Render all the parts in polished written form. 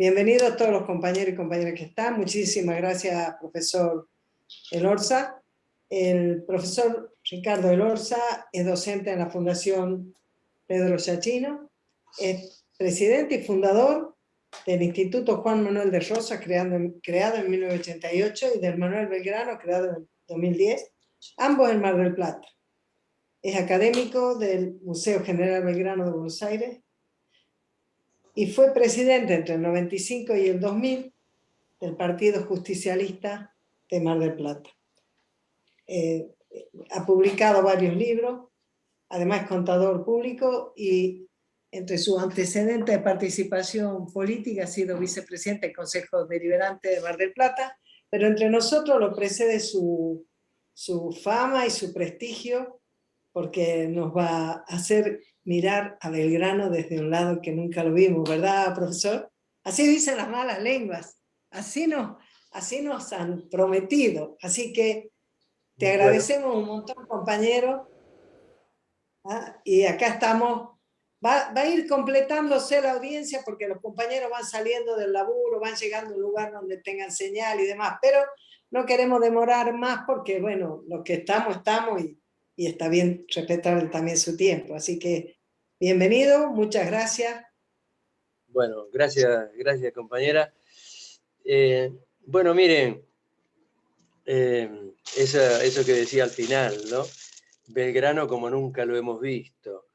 Bienvenidos a todos los compañeros y compañeras que están. Muchísimas gracias, profesor Elorza. El profesor Ricardo Elorza es docente en la Fundación Pedro Giachino, es presidente y fundador del Instituto Juan Manuel de Rosas, creado en 1988, y del Manuel Belgrano, creado en 2010, ambos en Mar del Plata. Es académico del Museo General Belgrano de Buenos Aires y fue presidente entre el 95 y el 2000 del Partido Justicialista de Mar del Plata. Ha publicado varios libros, además es contador público y entre sus antecedentes de participación política ha sido vicepresidente del Consejo Deliberante de Mar del Plata, pero entre nosotros lo precede su fama y su prestigio, porque nos va a hacer mirar a Belgrano desde un lado que nunca lo vimos, ¿verdad, profesor? Así dicen las malas lenguas, así nos han prometido, así que te agradecemos un montón, compañero. Y acá estamos, va a ir completándose la audiencia porque los compañeros van saliendo del laburo, van llegando a un lugar donde tengan señal y demás, pero no queremos demorar más porque, bueno, los que estamos y está bien respetar también su tiempo. Así que, bienvenido, muchas gracias. Bueno, gracias compañera. Bueno, miren, eso que decía al final, ¿no? Belgrano como nunca lo hemos visto.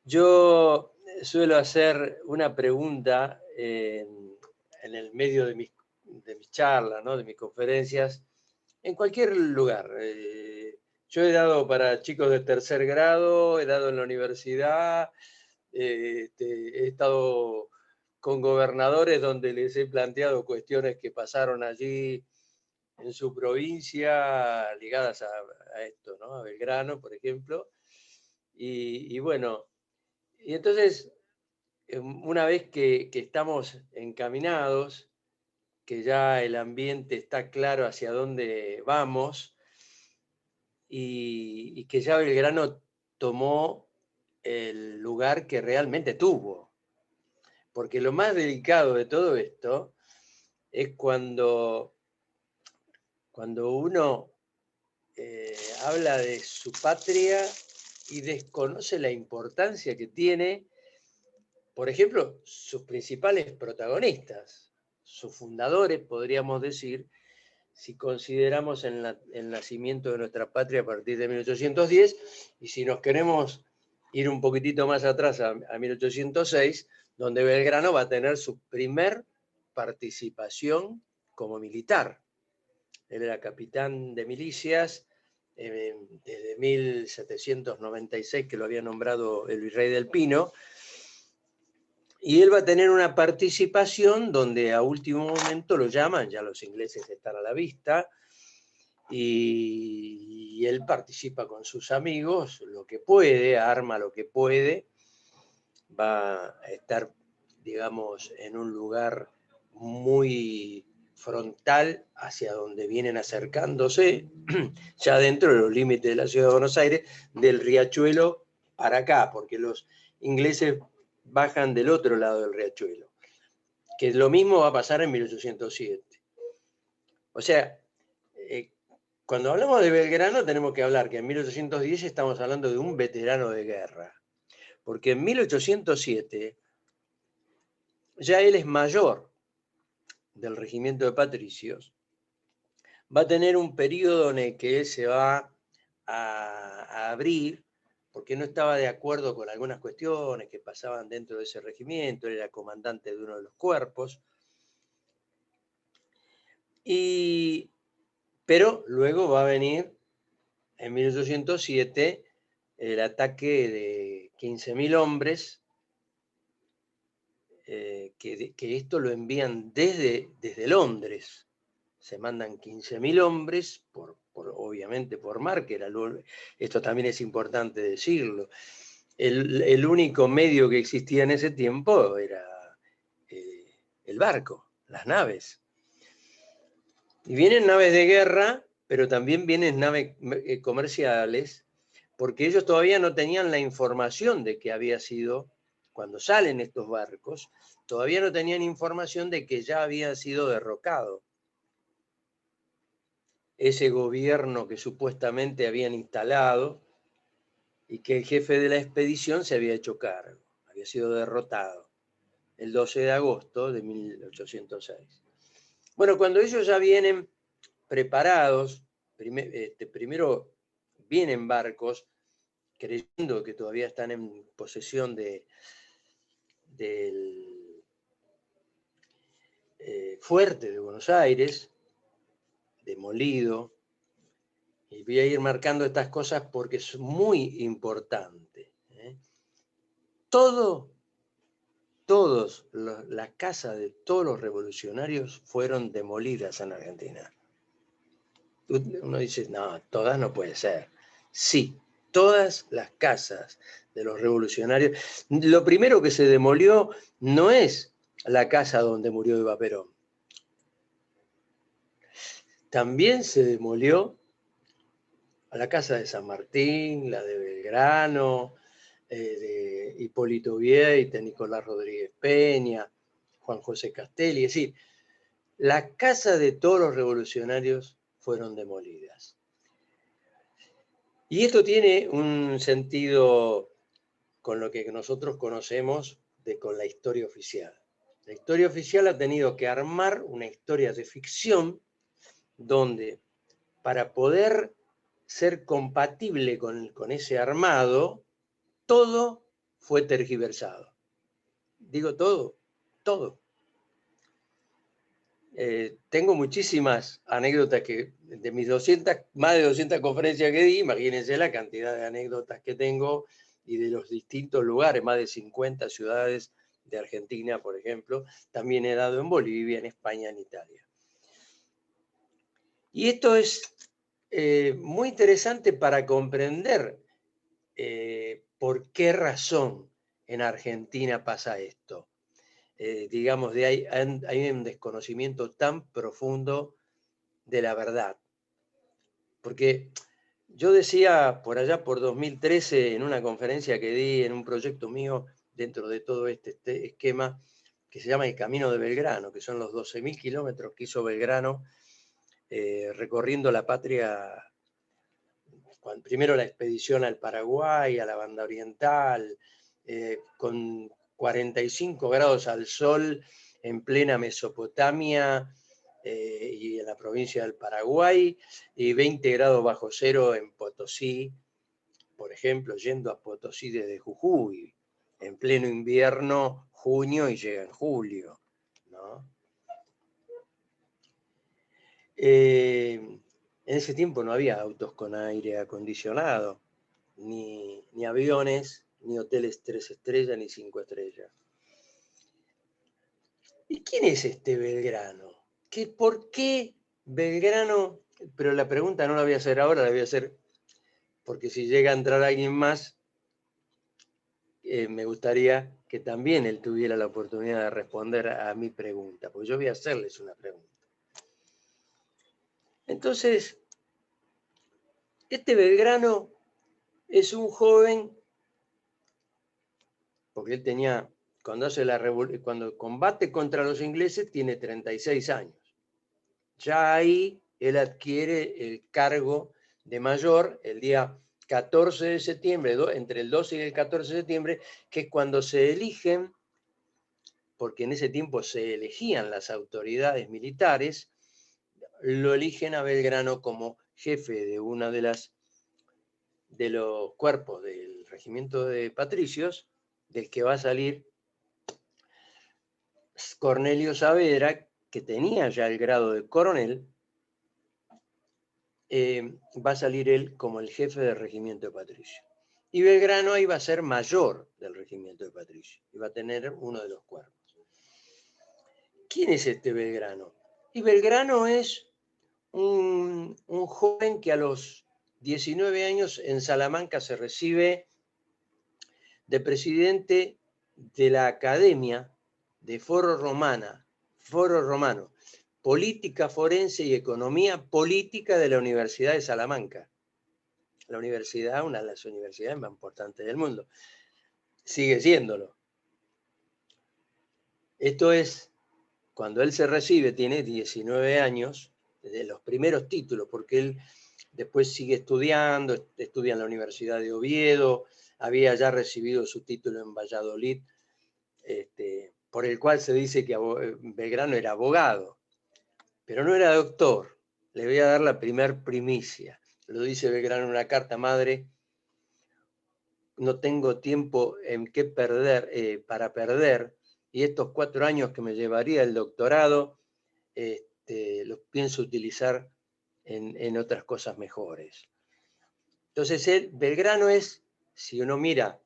Yo suelo hacer una pregunta en el medio de mis charlas, ¿no? De mis conferencias, en cualquier lugar. Yo he dado para chicos de tercer grado, he dado en la universidad, he estado con gobernadores donde les he planteado cuestiones que pasaron allí en su provincia ligadas a esto, ¿no? A Belgrano, por ejemplo. Y bueno, y entonces, una vez que estamos encaminados, que ya el ambiente está claro hacia dónde vamos, y que ya Belgrano tomó el lugar que realmente tuvo. Porque lo más delicado de todo esto es cuando uno habla de su patria y desconoce la importancia que tiene, por ejemplo, sus principales protagonistas, sus fundadores, podríamos decir, si consideramos el nacimiento de nuestra patria a partir de 1810, y si nos queremos ir un poquitito más atrás a 1806, donde Belgrano va a tener su primer participación como militar. Él era capitán de milicias desde 1796, que lo había nombrado el virrey del Pino, y él va a tener una participación donde a último momento lo llaman, ya los ingleses están a la vista, y él participa con sus amigos lo que puede, arma lo que puede, va a estar, digamos, en un lugar muy frontal hacia donde vienen acercándose, ya dentro de los límites de la ciudad de Buenos Aires, del riachuelo para acá, porque los ingleses bajan del otro lado del riachuelo, que lo mismo va a pasar en 1807. O sea, cuando hablamos de Belgrano tenemos que hablar que en 1810 estamos hablando de un veterano de guerra, porque en 1807 ya él es mayor del regimiento de patricios, va a tener un periodo en el que él se va a abrir, porque no estaba de acuerdo con algunas cuestiones que pasaban dentro de ese regimiento, él era comandante de uno de los cuerpos, pero luego va a venir en 1807 el ataque de 15.000 hombres, que esto lo envían desde Londres. Se mandan 15.000 hombres, obviamente por mar, que esto también es importante decirlo. El único medio que existía en ese tiempo era el barco, las naves. Y vienen naves de guerra, pero también vienen naves comerciales, porque ellos todavía no tenían la información de que había sido cuando salen estos barcos, todavía no tenían información de que ya había sido derrocado ese gobierno que supuestamente habían instalado y que el jefe de la expedición se había hecho cargo, había sido derrotado el 12 de agosto de 1806. Bueno, cuando ellos ya vienen preparados, primero vienen barcos creyendo que todavía están en posesión del fuerte de Buenos Aires, demolido, y voy a ir marcando estas cosas porque es muy importante. Todas las casas de todos los revolucionarios fueron demolidas en Argentina. Uno dice, no, todas no puede ser. Sí, todas las casas de los revolucionarios. Lo primero que se demolió no es la casa donde murió Eva Perón. También se demolió a la casa de San Martín, la de Belgrano, de Hipólito Vieita, Nicolás Rodríguez Peña, Juan José Castelli. Es decir, la casa de todos los revolucionarios fueron demolidas. Y esto tiene un sentido con lo que nosotros conocemos con la historia oficial. La historia oficial ha tenido que armar una historia de ficción donde, para poder ser compatible con ese armado, todo fue tergiversado. Digo todo, todo. Tengo muchísimas anécdotas de mis más de 200 conferencias que di, imagínense la cantidad de anécdotas que tengo y de los distintos lugares, más de 50 ciudades de Argentina, por ejemplo. También he dado en Bolivia, en España, en Italia. Y esto es muy interesante para comprender por qué razón en Argentina pasa esto. Digamos, hay un desconocimiento tan profundo de la verdad. Porque yo decía por allá por 2013 en una conferencia que di en un proyecto mío dentro de todo este esquema que se llama el Camino de Belgrano, que son los 12.000 kilómetros que hizo Belgrano recorriendo la patria, primero la expedición al Paraguay, a la banda oriental, con 45 grados al sol en plena Mesopotamia y en la provincia del Paraguay, y 20 grados bajo cero en Potosí, por ejemplo, yendo a Potosí desde Jujuy, en pleno invierno, junio, y llega en julio, ¿no? En ese tiempo no había autos con aire acondicionado, ni aviones, ni hoteles 3 estrellas, ni 5 estrellas. ¿Y quién es este Belgrano? ¿Por qué Belgrano? Pero la pregunta no la voy a hacer ahora, la voy a hacer porque si llega a entrar alguien más, me gustaría que también él tuviera la oportunidad de responder a mi pregunta, porque yo voy a hacerles una pregunta. Entonces, este Belgrano es un joven, porque él tenía, cuando combate contra los ingleses, tiene 36 años. Ya ahí él adquiere el cargo de mayor el día 14 de septiembre, entre el 12 y el 14 de septiembre, que es cuando se eligen, porque en ese tiempo se elegían las autoridades militares, lo eligen a Belgrano como jefe de una de los cuerpos del regimiento de patricios, del que va a salir Cornelio Saavedra, que tenía ya el grado de coronel. Va a salir él como el jefe del regimiento de patricios. Y Belgrano ahí va a ser mayor del regimiento de patricios, y va a tener uno de los cuerpos. ¿Quién es este Belgrano? Y Belgrano es un joven que a los 19 años en Salamanca se recibe de presidente de la Academia de Foro Romano, Política Forense y Economía Política de la Universidad de Salamanca. La universidad, una de las universidades más importantes del mundo. Sigue siéndolo. Esto es, cuando él se recibe, tiene 19 años, desde los primeros títulos, porque él después sigue estudiando, estudia en la Universidad de Oviedo, había ya recibido su título en Valladolid, por el cual se dice que Belgrano era abogado, pero no era doctor. Le voy a dar la primer primicia. Lo dice Belgrano en una carta: madre, no tengo tiempo para perder, y estos 4 años que me llevaría el doctorado, los pienso utilizar en otras cosas mejores. Entonces, Belgrano es, si uno mira,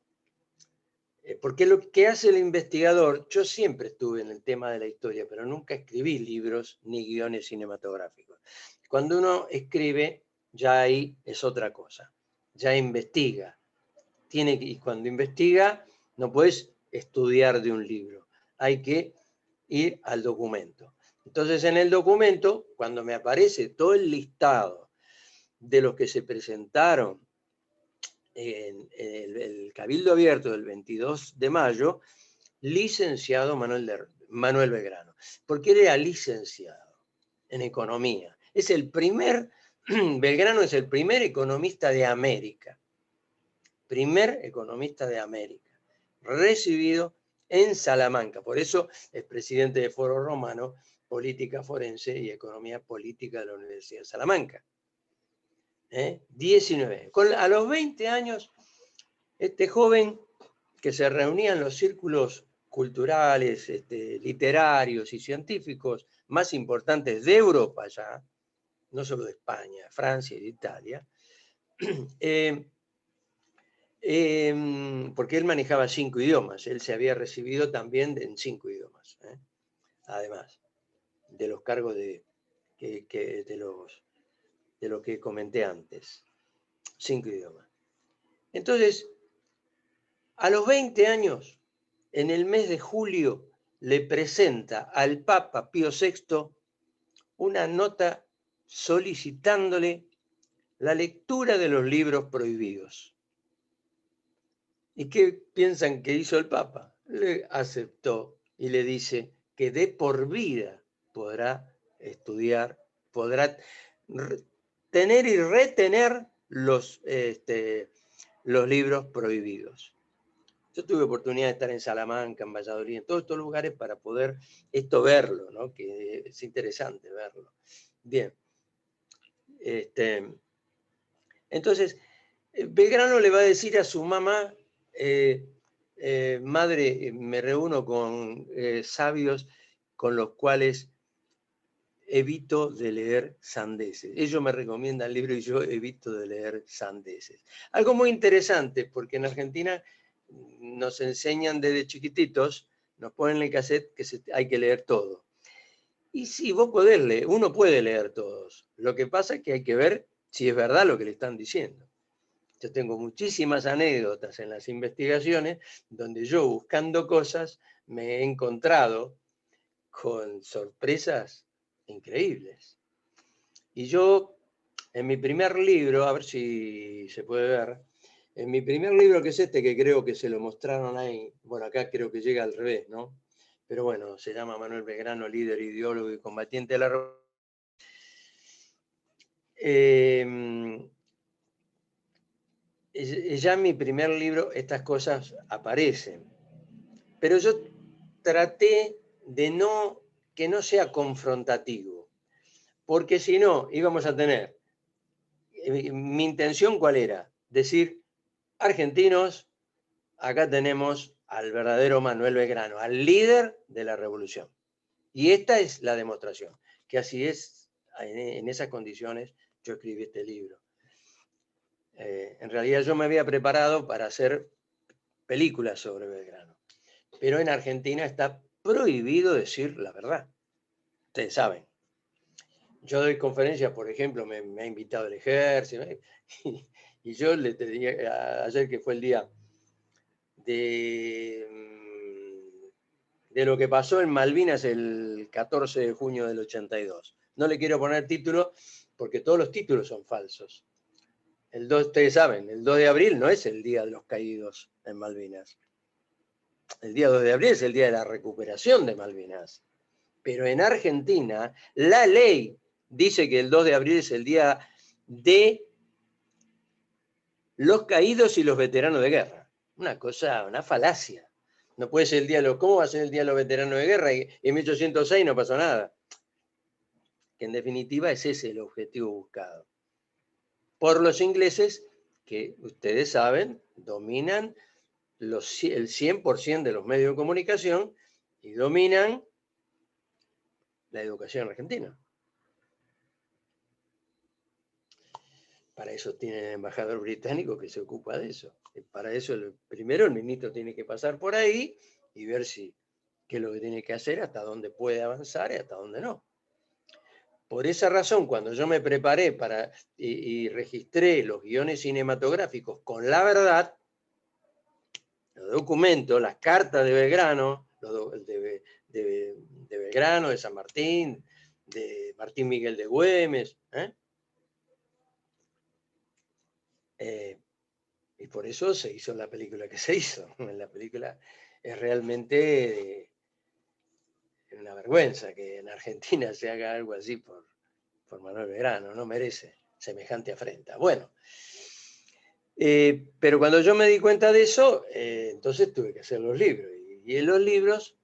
porque lo que hace el investigador, yo siempre estuve en el tema de la historia, pero nunca escribí libros ni guiones cinematográficos. Cuando uno escribe, ya ahí es otra cosa, ya investiga. Y cuando investiga, no puedes estudiar de un libro, hay que ir al documento. Entonces, en el documento, cuando me aparece todo el listado de los que se presentaron en el Cabildo Abierto del 22 de mayo, licenciado Manuel Belgrano, porque era licenciado en economía. Belgrano es el primer economista de América, recibido en Salamanca. Por eso es presidente de Foro Romano, Política Forense y Economía Política de la Universidad de Salamanca. 19. A los 20 años, este joven que se reunía en los círculos culturales, literarios y científicos más importantes de Europa ya, no solo de España, Francia y de Italia, porque él manejaba 5 idiomas, él se había recibido también en 5 idiomas, además de los cargos de lo que comenté antes, 5 idiomas. Entonces, a los 20 años, en el mes de julio, le presenta al Papa Pío VI una nota solicitándole la lectura de los libros prohibidos. ¿Y qué piensan que hizo el Papa? Le aceptó y le dice que de por vida podrá estudiar, podrá tener y retener los libros prohibidos. Yo tuve oportunidad de estar en Salamanca, en Valladolid, en todos estos lugares para poder verlo, ¿no? Que es interesante verlo. Bien. Entonces, Belgrano le va a decir a su mamá, madre, me reúno con sabios con los cuales evito de leer sandeces. Ellos me recomiendan el libro y yo evito de leer sandeces. Algo muy interesante, porque en Argentina nos enseñan desde chiquititos, nos ponen en el cassette que hay que leer todo. Y sí, uno puede leer todos. Lo que pasa es que hay que ver si es verdad lo que le están diciendo. Yo tengo muchísimas anécdotas en las investigaciones donde yo, buscando cosas, me he encontrado con sorpresas increíbles. Y yo, en mi primer libro, a ver si se puede ver, en mi primer libro, que es que creo que se lo mostraron ahí, bueno, acá creo que llega al revés, ¿no? Pero bueno, se llama Manuel Belgrano, líder, ideólogo y combatiente de la revolución. Ya en mi primer libro estas cosas aparecen, pero yo traté de que no sea confrontativo, porque si no íbamos a tener, mi intención ¿cuál era? Decir, argentinos, acá tenemos al verdadero Manuel Belgrano, al líder de la revolución. Y esta es la demostración, que así es, en esas condiciones yo escribí este libro. En realidad yo me había preparado para hacer películas sobre Belgrano, pero en Argentina está prohibido decir la verdad. Ustedes saben. Yo doy conferencias, por ejemplo, me ha invitado el ejército, y yo le tenía, ayer que fue el día de lo que pasó en Malvinas el 14 de junio del 82. No le quiero poner título porque todos los títulos son falsos. Ustedes saben, el 2 de abril no es el día de los caídos en Malvinas. el día 2 de abril es el día de la recuperación de Malvinas. Pero en Argentina, la ley dice que el 2 de abril es el día de los caídos y los veteranos de guerra. Una cosa, una falacia. No puede ser el día de los... ¿Cómo va a ser el día de los veteranos de guerra? Y en 1806 no pasó nada. Que en definitiva es ese el objetivo buscado. Por los ingleses, que ustedes saben, dominan el 100% de los medios de comunicación y dominan la educación argentina. Para eso tienen el embajador británico que se ocupa de eso. Para eso, primero el ministro tiene que pasar por ahí y ver qué es lo que tiene que hacer, hasta dónde puede avanzar y hasta dónde no. Por esa razón, cuando yo me preparé y registré los guiones cinematográficos con la verdad, los documentos, las cartas de Belgrano, de Belgrano, de San Martín, de Martín Miguel de Güemes, y por eso se hizo la película que se hizo. La película es realmente una vergüenza que en Argentina se haga algo así por Manuel Belgrano, no merece semejante afrenta. Bueno, pero cuando yo me di cuenta de eso, entonces tuve que hacer los libros. Y en los libros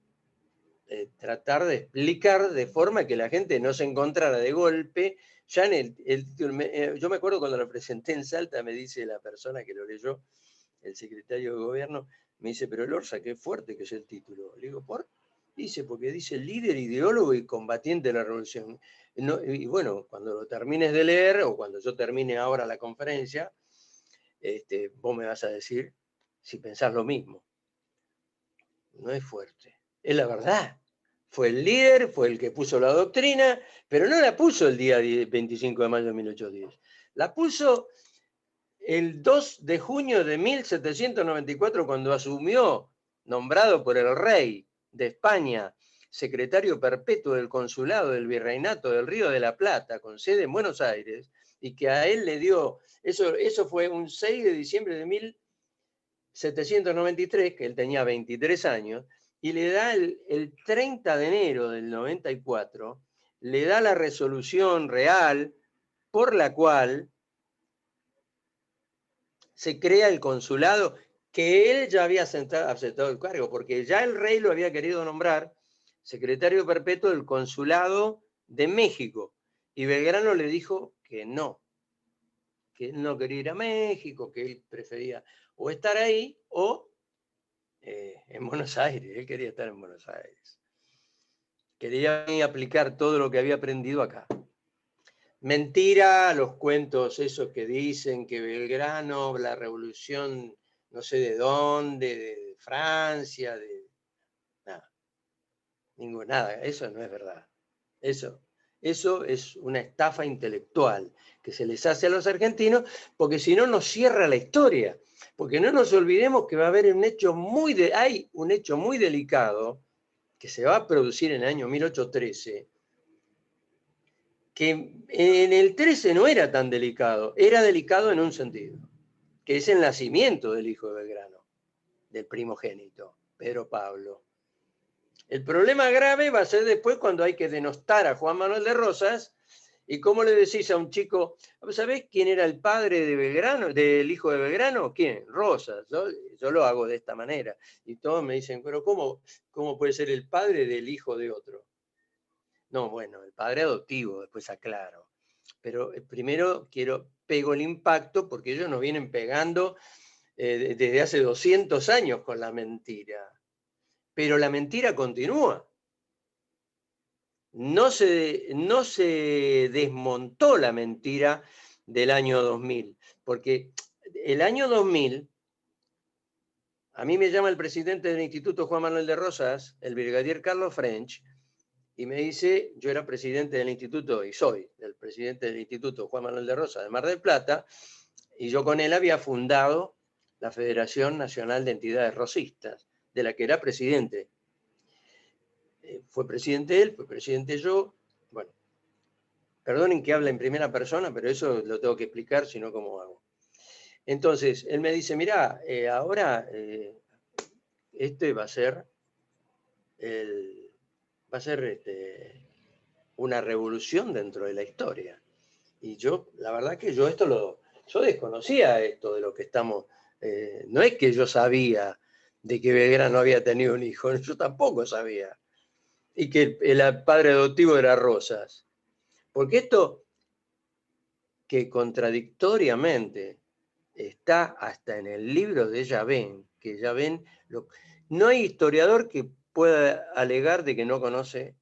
tratar de explicar de forma que la gente no se encontrara de golpe. Ya en yo me acuerdo cuando lo presenté en Salta, me dice la persona que lo leyó, el secretario de gobierno, me dice, pero Lorza, qué fuerte que es el título. Le digo, ¿por? Dice, porque dice líder, ideólogo y combatiente de la revolución. No, y bueno, cuando lo termines de leer, o cuando yo termine ahora la conferencia, vos me vas a decir si pensás lo mismo. No es fuerte, es la verdad. Fue el líder, fue el que puso la doctrina, pero no la puso el día 25 de mayo de 1810. La puso el 2 de junio de 1794, cuando asumió, nombrado por el rey de España, secretario perpetuo del consulado del Virreinato del Río de la Plata, con sede en Buenos Aires, y que a él le dio, eso fue un 6 de diciembre de 1793, que él tenía 23 años, y le da el 30 de enero del 94, le da la resolución real por la cual se crea el consulado, que él ya había aceptado el cargo, porque ya el rey lo había querido nombrar secretario perpetuo del consulado de México, y Belgrano le dijo que él no quería ir a México, que él prefería o estar ahí o en Buenos Aires. Él quería estar en Buenos Aires. Quería aplicar todo lo que había aprendido acá. Mentira, los cuentos esos que dicen que Belgrano, la revolución no sé de dónde, de Francia, nada. Nada, eso no es verdad. Eso es una estafa intelectual que se les hace a los argentinos, porque si no nos cierra la historia. Porque no nos olvidemos que va a haber hay un hecho muy delicado que se va a producir en el año 1813, que en el 13 no era tan delicado, era delicado en un sentido, que es el nacimiento del hijo de Belgrano, del primogénito, Pedro Pablo. El problema grave va a ser después cuando hay que denostar a Juan Manuel de Rosas. ¿Y cómo le decís a un chico, ¿sabés quién era el padre de Belgrano, del hijo de Belgrano? ¿Quién? Rosas. Yo lo hago de esta manera. Y todos me dicen, pero ¿cómo puede ser el padre del hijo de otro? No, bueno, el padre adoptivo, después aclaro. Pero primero pego el impacto, porque ellos nos vienen pegando desde hace 200 años con la mentira. Pero la mentira continúa. No se desmontó la mentira del año 2000, porque el año 2000, a mí me llama el presidente del Instituto Juan Manuel de Rosas, el brigadier Carlos French, y me dice, yo era presidente del instituto, y soy el presidente del Instituto Juan Manuel de Rosas de Mar del Plata, y yo con él había fundado la Federación Nacional de Entidades Rosistas, de la que era presidente. Fue presidente él, fue presidente yo. Bueno, perdonen que hable en primera persona, pero eso lo tengo que explicar, si no, ¿cómo hago? Entonces, él me dice, mirá, ahora este va a ser, una revolución dentro de la historia. Y yo, la verdad que yo desconocía esto de lo que estamos, no es que yo sabía de que Belgrano había tenido un hijo, yo tampoco sabía. Y que el padre adoptivo era Rosas. Porque esto, que contradictoriamente está hasta en el libro de Yavén, que Yavén, no hay historiador que pueda alegar de que no conoce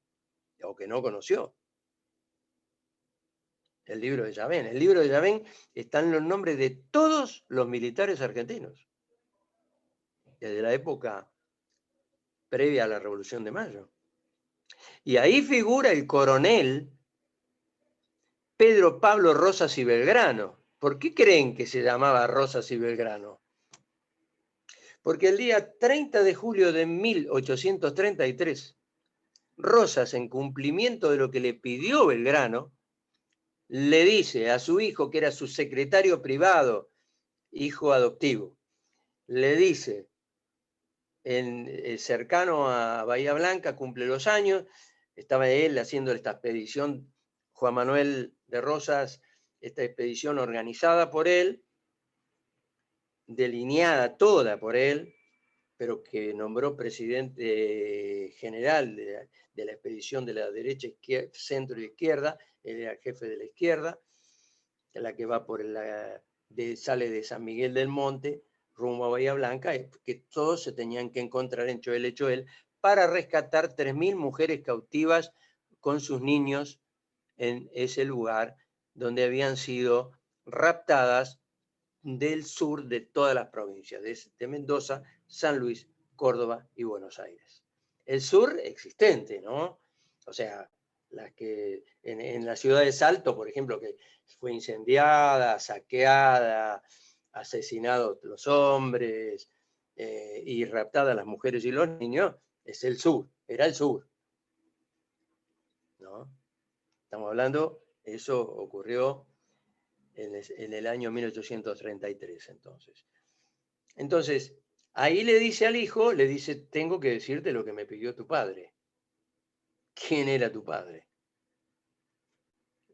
o que no conoció el libro de Yavén. El libro de Yavén están los nombres de todos los militares argentinos, desde la época previa a la Revolución de Mayo. Y ahí figura el coronel Pedro Pablo Rosas y Belgrano. ¿Por qué creen que se llamaba Rosas y Belgrano? Porque el día 30 de julio de 1833, Rosas, en cumplimiento de lo que le pidió Belgrano, le dice a su hijo, que era su secretario privado, hijo adoptivo, le dice, cercano a Bahía Blanca, cumple los años, estaba él haciendo esta expedición, Juan Manuel de Rosas, esta expedición organizada por él, delineada toda por él, pero que nombró presidente general de la expedición de la derecha, centro y izquierda, él era jefe de la izquierda, la que va sale de San Miguel del Monte, rumbo a Bahía Blanca, que todos se tenían que encontrar en Choel para rescatar 3.000 mujeres cautivas con sus niños en ese lugar donde habían sido raptadas del sur de todas las provincias, de Mendoza, San Luis, Córdoba y Buenos Aires. El sur existente, ¿no? O sea, las que en la ciudad de Salto, por ejemplo, que fue incendiada, saqueada, asesinados los hombres y raptadas las mujeres y los niños, es el sur, era el sur, ¿no? Estamos hablando, eso ocurrió en el año 1833, entonces. Entonces, ahí le dice al hijo, le dice, tengo que decirte lo que me pidió tu padre. ¿Quién era tu padre?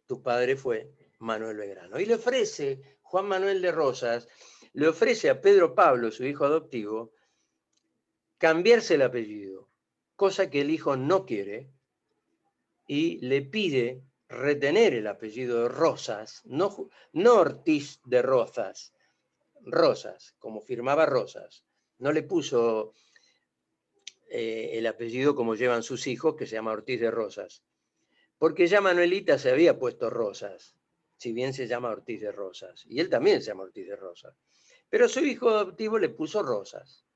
Tu padre fue Manuel Belgrano. Y le ofrece, Juan Manuel de Rosas, le ofrece a Pedro Pablo, su hijo adoptivo, cambiarse el apellido, cosa que el hijo no quiere, y le pide retener el apellido de Rosas, no Ortiz de Rozas, Rosas, como firmaba Rosas. No le puso el apellido como llevan sus hijos, que se llama Ortiz de Rosas. Porque ya Manuelita se había puesto Rosas, si bien se llama Ortiz de Rosas. Y él también se llama Ortiz de Rosas. Pero su hijo adoptivo le puso Rosas.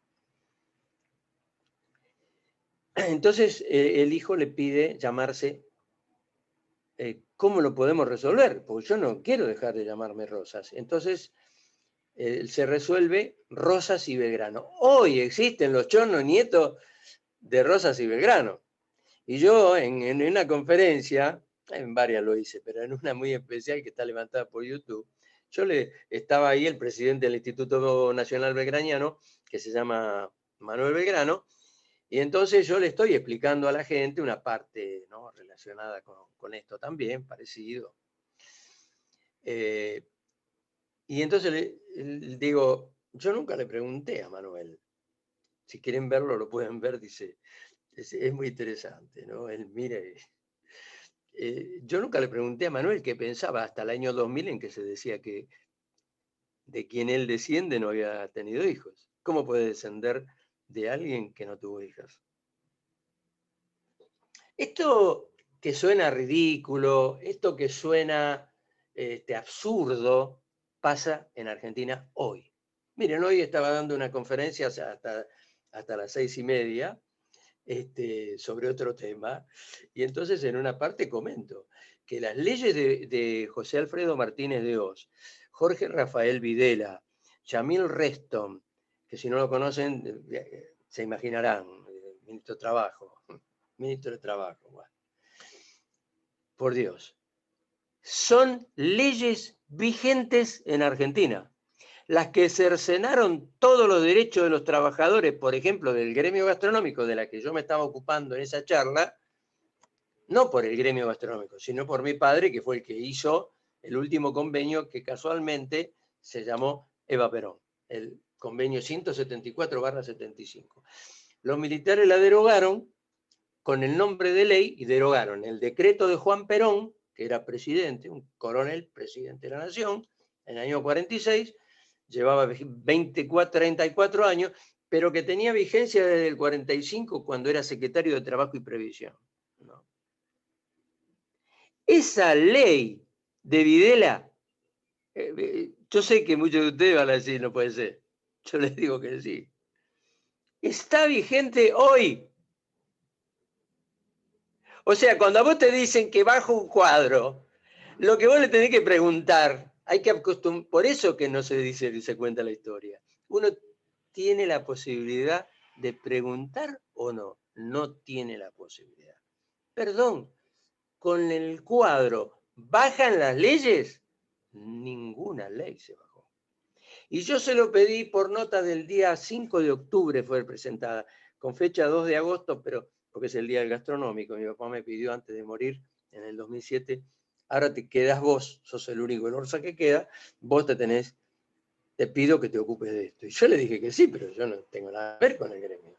Entonces el hijo le pide llamarse, ¿cómo lo podemos resolver? Porque yo no quiero dejar de llamarme Rosas. Entonces se resuelve Rosas y Belgrano. Hoy existen los chornos nietos de Rosas y Belgrano. Y yo en una conferencia, en varias lo hice, pero en una muy especial que está levantada por YouTube, estaba ahí el presidente del Instituto Nacional Belgraniano, que se llama Manuel Belgrano, y entonces yo le estoy explicando a la gente una parte, ¿no?, relacionada con esto también, parecido. Y entonces le digo, yo nunca le pregunté a Manuel. Si quieren verlo, lo pueden ver, dice, es muy interesante, ¿no? Él mire. Yo nunca le pregunté a Manuel qué pensaba hasta el año 2000 en que se decía que de quien él desciende no había tenido hijos. ¿Cómo puede descender de alguien que no tuvo hijas? Esto que suena ridículo, esto que suena absurdo, pasa en Argentina hoy. Miren, hoy estaba dando una conferencia hasta las 6:30 sobre otro tema, y entonces en una parte comento que las leyes de José Alfredo Martínez de Oz, Jorge Rafael Videla, Yamil Reston, que si no lo conocen, se imaginarán, ministro de Trabajo, bueno. Por Dios, son leyes vigentes en Argentina. las que cercenaron todos los derechos de los trabajadores, por ejemplo, del gremio gastronómico, de la que yo me estaba ocupando en esa charla, no por el gremio gastronómico, sino por mi padre, que fue el que hizo el último convenio que casualmente se llamó Eva Perón, el convenio 174/75. Los militares la derogaron con el nombre de ley y derogaron el decreto de Juan Perón, que era presidente, un coronel, presidente de la Nación, en el año 46, llevaba 34 años, pero que tenía vigencia desde el 45 cuando era secretario de Trabajo y Previsión, ¿no? Esa ley de Videla, yo sé que muchos de ustedes van a decir, no puede ser. Yo les digo que sí. Está vigente hoy. O sea, cuando a vos te dicen que bajo un cuadro, lo que vos le tenés que preguntar, hay que acostumbrar, por eso que no se dice ni se cuenta la historia. Uno tiene la posibilidad de preguntar o no, no tiene la posibilidad. Perdón, con el cuadro, ¿bajan las leyes? Ninguna ley se bajó. Y yo se lo pedí por nota del día 5 de octubre, fue presentada, con fecha 2 de agosto, pero porque es el día del gastronómico. Mi papá me pidió antes de morir, en el 2007, ahora te quedas vos, sos el único Orsa que queda, vos te pido que te ocupes de esto. Y yo le dije que sí, pero yo no tengo nada que ver con el gremio.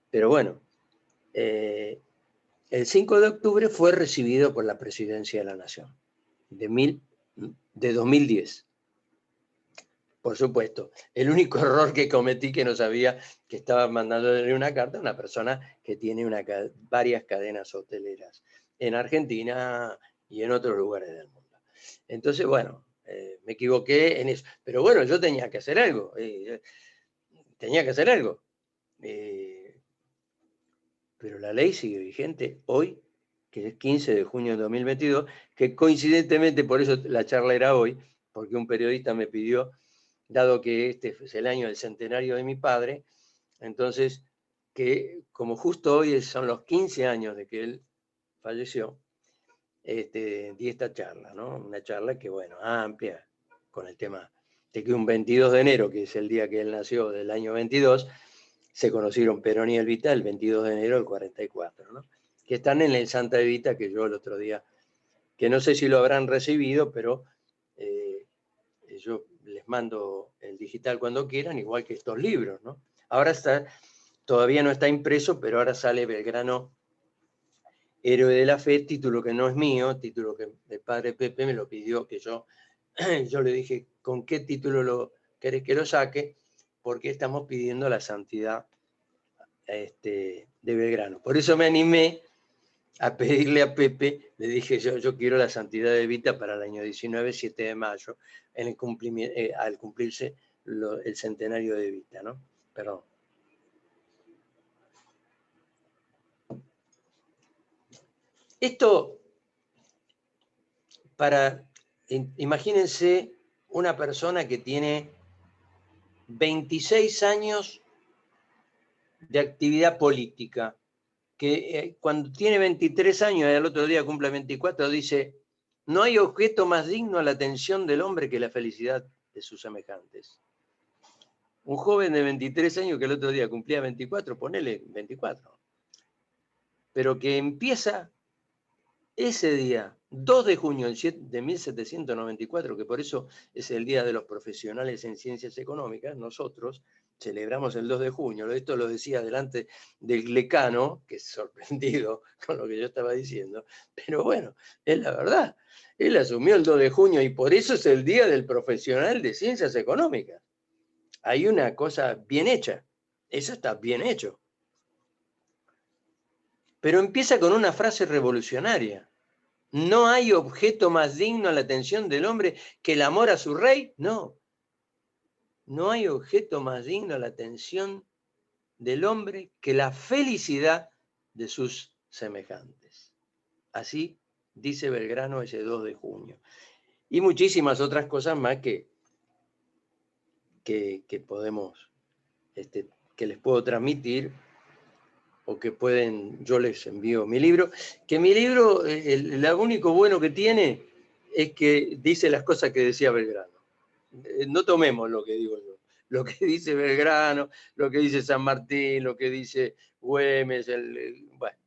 Pero bueno, el 5 de octubre fue recibido por la Presidencia de la Nación, de 2010. Por supuesto, el único error que cometí que no sabía que estaba mandándole una carta a una persona que tiene varias cadenas hoteleras en Argentina y en otros lugares del mundo. Entonces, bueno, me equivoqué en eso. Pero bueno, yo tenía que hacer algo. Tenía que hacer algo. Pero la ley sigue vigente hoy, que es 15 de junio de 2022, que coincidentemente, por eso la charla era hoy, porque un periodista me pidió, dado que este es el año del centenario de mi padre, entonces, que como justo hoy son los 15 años de que él falleció, di esta charla, ¿no? Una charla que, bueno, amplia, con el tema de que un 22 de enero, que es el día que él nació del año 22, se conocieron Perón y Evita el 22 de enero del 44, ¿no? Que están en el Santa Evita, que yo el otro día, que no sé si lo habrán recibido, pero yo les mando el digital cuando quieran, igual que estos libros, ¿no? Ahora todavía no está impreso, pero ahora sale Belgrano, Héroe de la Fe, título que no es mío, título que el padre Pepe me lo pidió, que yo le dije, ¿con qué título querés que lo saque? Porque estamos pidiendo la santidad de Belgrano. Por eso me animé a pedirle a Pepe, le dije yo quiero la santidad de Evita para el año 19, 7 de mayo, al cumplirse el centenario de Evita, ¿no? Perdón. Esto, imagínense una persona que tiene 26 años de actividad política, que cuando tiene 23 años y al otro día cumple 24, dice, no hay objeto más digno a la atención del hombre que la felicidad de sus semejantes. Un joven de 23 años que el otro día cumplía 24, ponele 24, pero que empieza ese día, 2 de junio de 1794, que por eso es el Día de los Profesionales en Ciencias Económicas, nosotros celebramos el 2 de junio, esto lo decía delante del decano, que es sorprendido con lo que yo estaba diciendo, pero bueno, es la verdad. Él asumió el 2 de junio y por eso es el Día del Profesional de Ciencias Económicas. Hay una cosa bien hecha, eso está bien hecho. Pero empieza con una frase revolucionaria. ¿No hay objeto más digno a la atención del hombre que el amor a su rey? No. No hay objeto más digno a la atención del hombre que la felicidad de sus semejantes. Así dice Belgrano ese 2 de junio. Y muchísimas otras cosas más que podemos, que les puedo transmitir o que yo les envío mi libro, que mi libro, lo único bueno que tiene es que dice las cosas que decía Belgrano. no tomemos lo que digo yo, lo que dice Belgrano, lo que dice San Martín, lo que dice Güemes, bueno.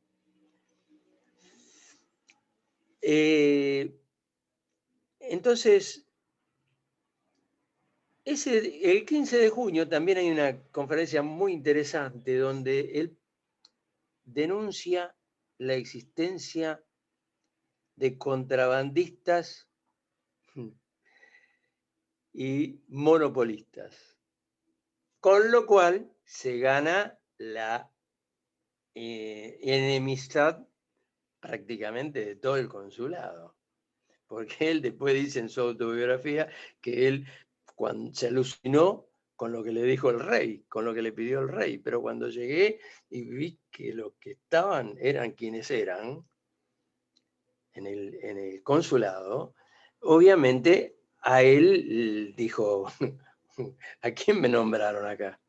Entonces, el 15 de junio también hay una conferencia muy interesante donde él denuncia la existencia de contrabandistas y monopolistas, con lo cual se gana la enemistad prácticamente de todo el consulado, porque él después dice en su autobiografía que él cuando se alucinó con lo que le dijo el rey, con lo que le pidió el rey, pero cuando llegué y vi que los que estaban eran quienes eran en el consulado, obviamente a él dijo, ¿a quién me nombraron acá?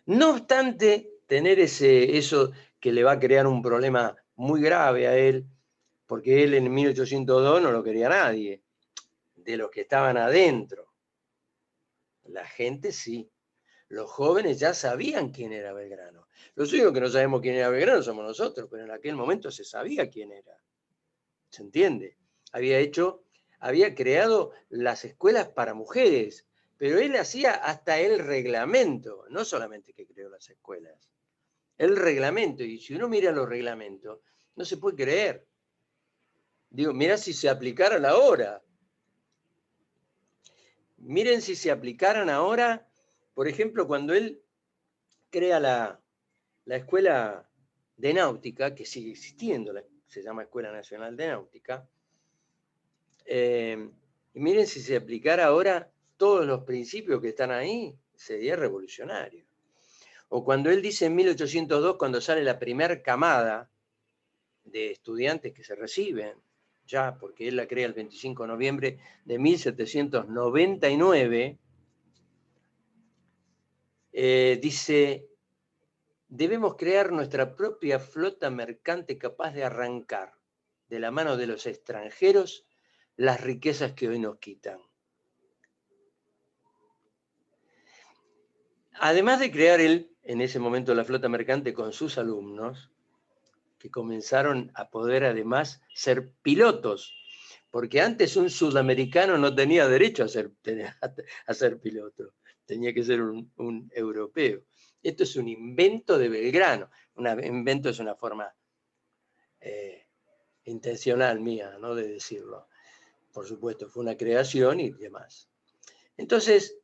No obstante, tener eso que le va a crear un problema muy grave a él, porque él en 1802 no lo quería nadie, de los que estaban adentro. La gente sí. Los jóvenes ya sabían quién era Belgrano. Los únicos que no sabemos quién era Belgrano somos nosotros, pero en aquel momento se sabía quién era. ¿Se entiende? Había creado las escuelas para mujeres, pero él hacía hasta el reglamento, no solamente que creó las escuelas, el reglamento. Y si uno mira los reglamentos, no se puede creer. Digo, mirá si se aplicaran ahora. Miren si se aplicaran ahora, por ejemplo, cuando él crea la escuela de náutica, que sigue existiendo, se llama Escuela Nacional de Náutica, y miren si se aplicara ahora todos los principios que están ahí, sería revolucionario. O cuando él dice en 1802, cuando sale la primera camada de estudiantes que se reciben, ya porque él la crea el 25 de noviembre de 1799, dice, debemos crear nuestra propia flota mercante capaz de arrancar de la mano de los extranjeros las riquezas que hoy nos quitan. Además de crear él, en ese momento, la flota mercante con sus alumnos, que comenzaron a poder además ser pilotos, porque antes un sudamericano no tenía derecho a ser piloto, tenía que ser un europeo. Esto es un invento de Belgrano. Un invento es una forma intencional mía, ¿no?, de decirlo. Por supuesto, fue una creación y demás. Entonces,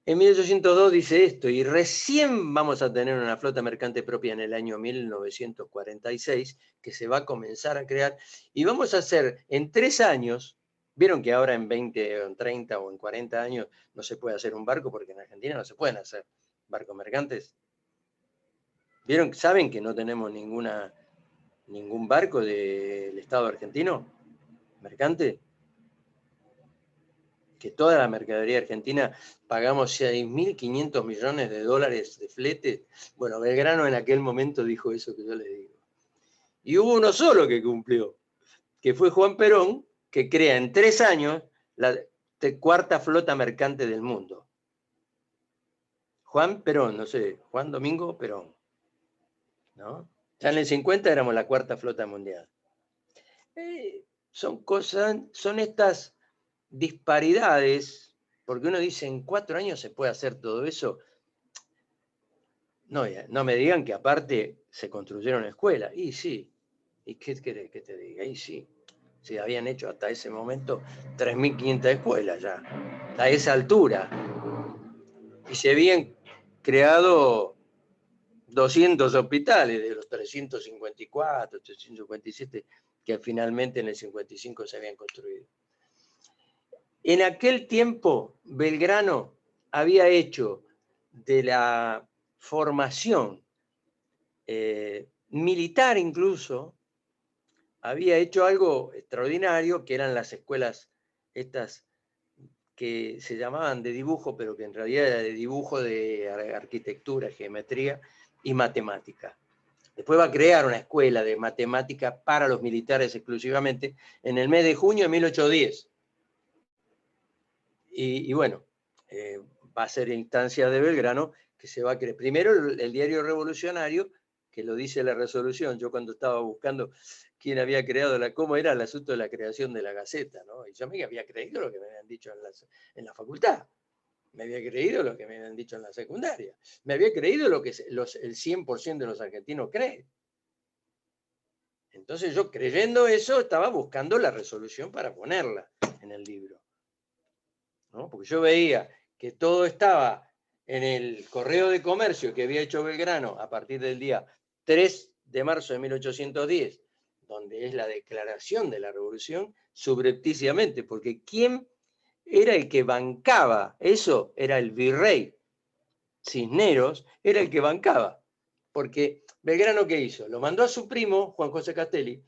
en 1802 dice esto, y recién vamos a tener una flota mercante propia en el año 1946, que se va a comenzar a crear, y vamos a hacer en 3 años, vieron que ahora en 20, o en 30 o en 40 años no se puede hacer un barco, porque en Argentina no se pueden hacer barcos mercantes. ¿Vieron? ¿Saben que no tenemos ningún barco del Estado argentino mercante? Que toda la mercadería argentina pagamos 6.500 millones de dólares de flete. Bueno, Belgrano en aquel momento dijo eso que yo les digo. Y hubo uno solo que cumplió, que fue Juan Perón, que crea en 3 años la cuarta flota mercante del mundo. Juan Perón, no sé, Juan Domingo Perón, ¿no? Ya en el 50 éramos la cuarta flota mundial. Son estas disparidades, porque uno dice, en 4 años se puede hacer todo eso. No me digan que aparte se construyeron escuelas. Y sí, ¿y qué querés que te diga? Y sí, se habían hecho hasta ese momento 3.500 escuelas ya, a esa altura. Y se habían creado 200 hospitales de los 354, 357 que finalmente en el 55 se habían construido. En aquel tiempo, Belgrano había hecho de la formación militar incluso, había hecho algo extraordinario, que eran las escuelas estas que se llamaban de dibujo, pero que en realidad era de dibujo de arquitectura, geometría y matemática. Después va a crear una escuela de matemática para los militares exclusivamente en el mes de junio de 1810. Y bueno, va a ser instancia de Belgrano que se va a crear. Primero el diario revolucionario, que lo dice la resolución. Yo cuando estaba buscando quién había creado, cómo era el asunto de la creación de la Gaceta, ¿no? Y yo me había creído lo que me habían dicho en la facultad. Me había creído lo que me habían dicho en la secundaria. Me había creído lo que el 100% de los argentinos creen. Entonces yo, creyendo eso, estaba buscando la resolución para ponerla en el libro, ¿no? Porque yo veía que todo estaba en el correo de comercio que había hecho Belgrano a partir del día 3 de marzo de 1810, donde es la declaración de la revolución, subrepticiamente, porque ¿quién era el que bancaba eso? Era el virrey Cisneros, era el que bancaba. Porque Belgrano, ¿qué hizo? Lo mandó a su primo, Juan José Castelli,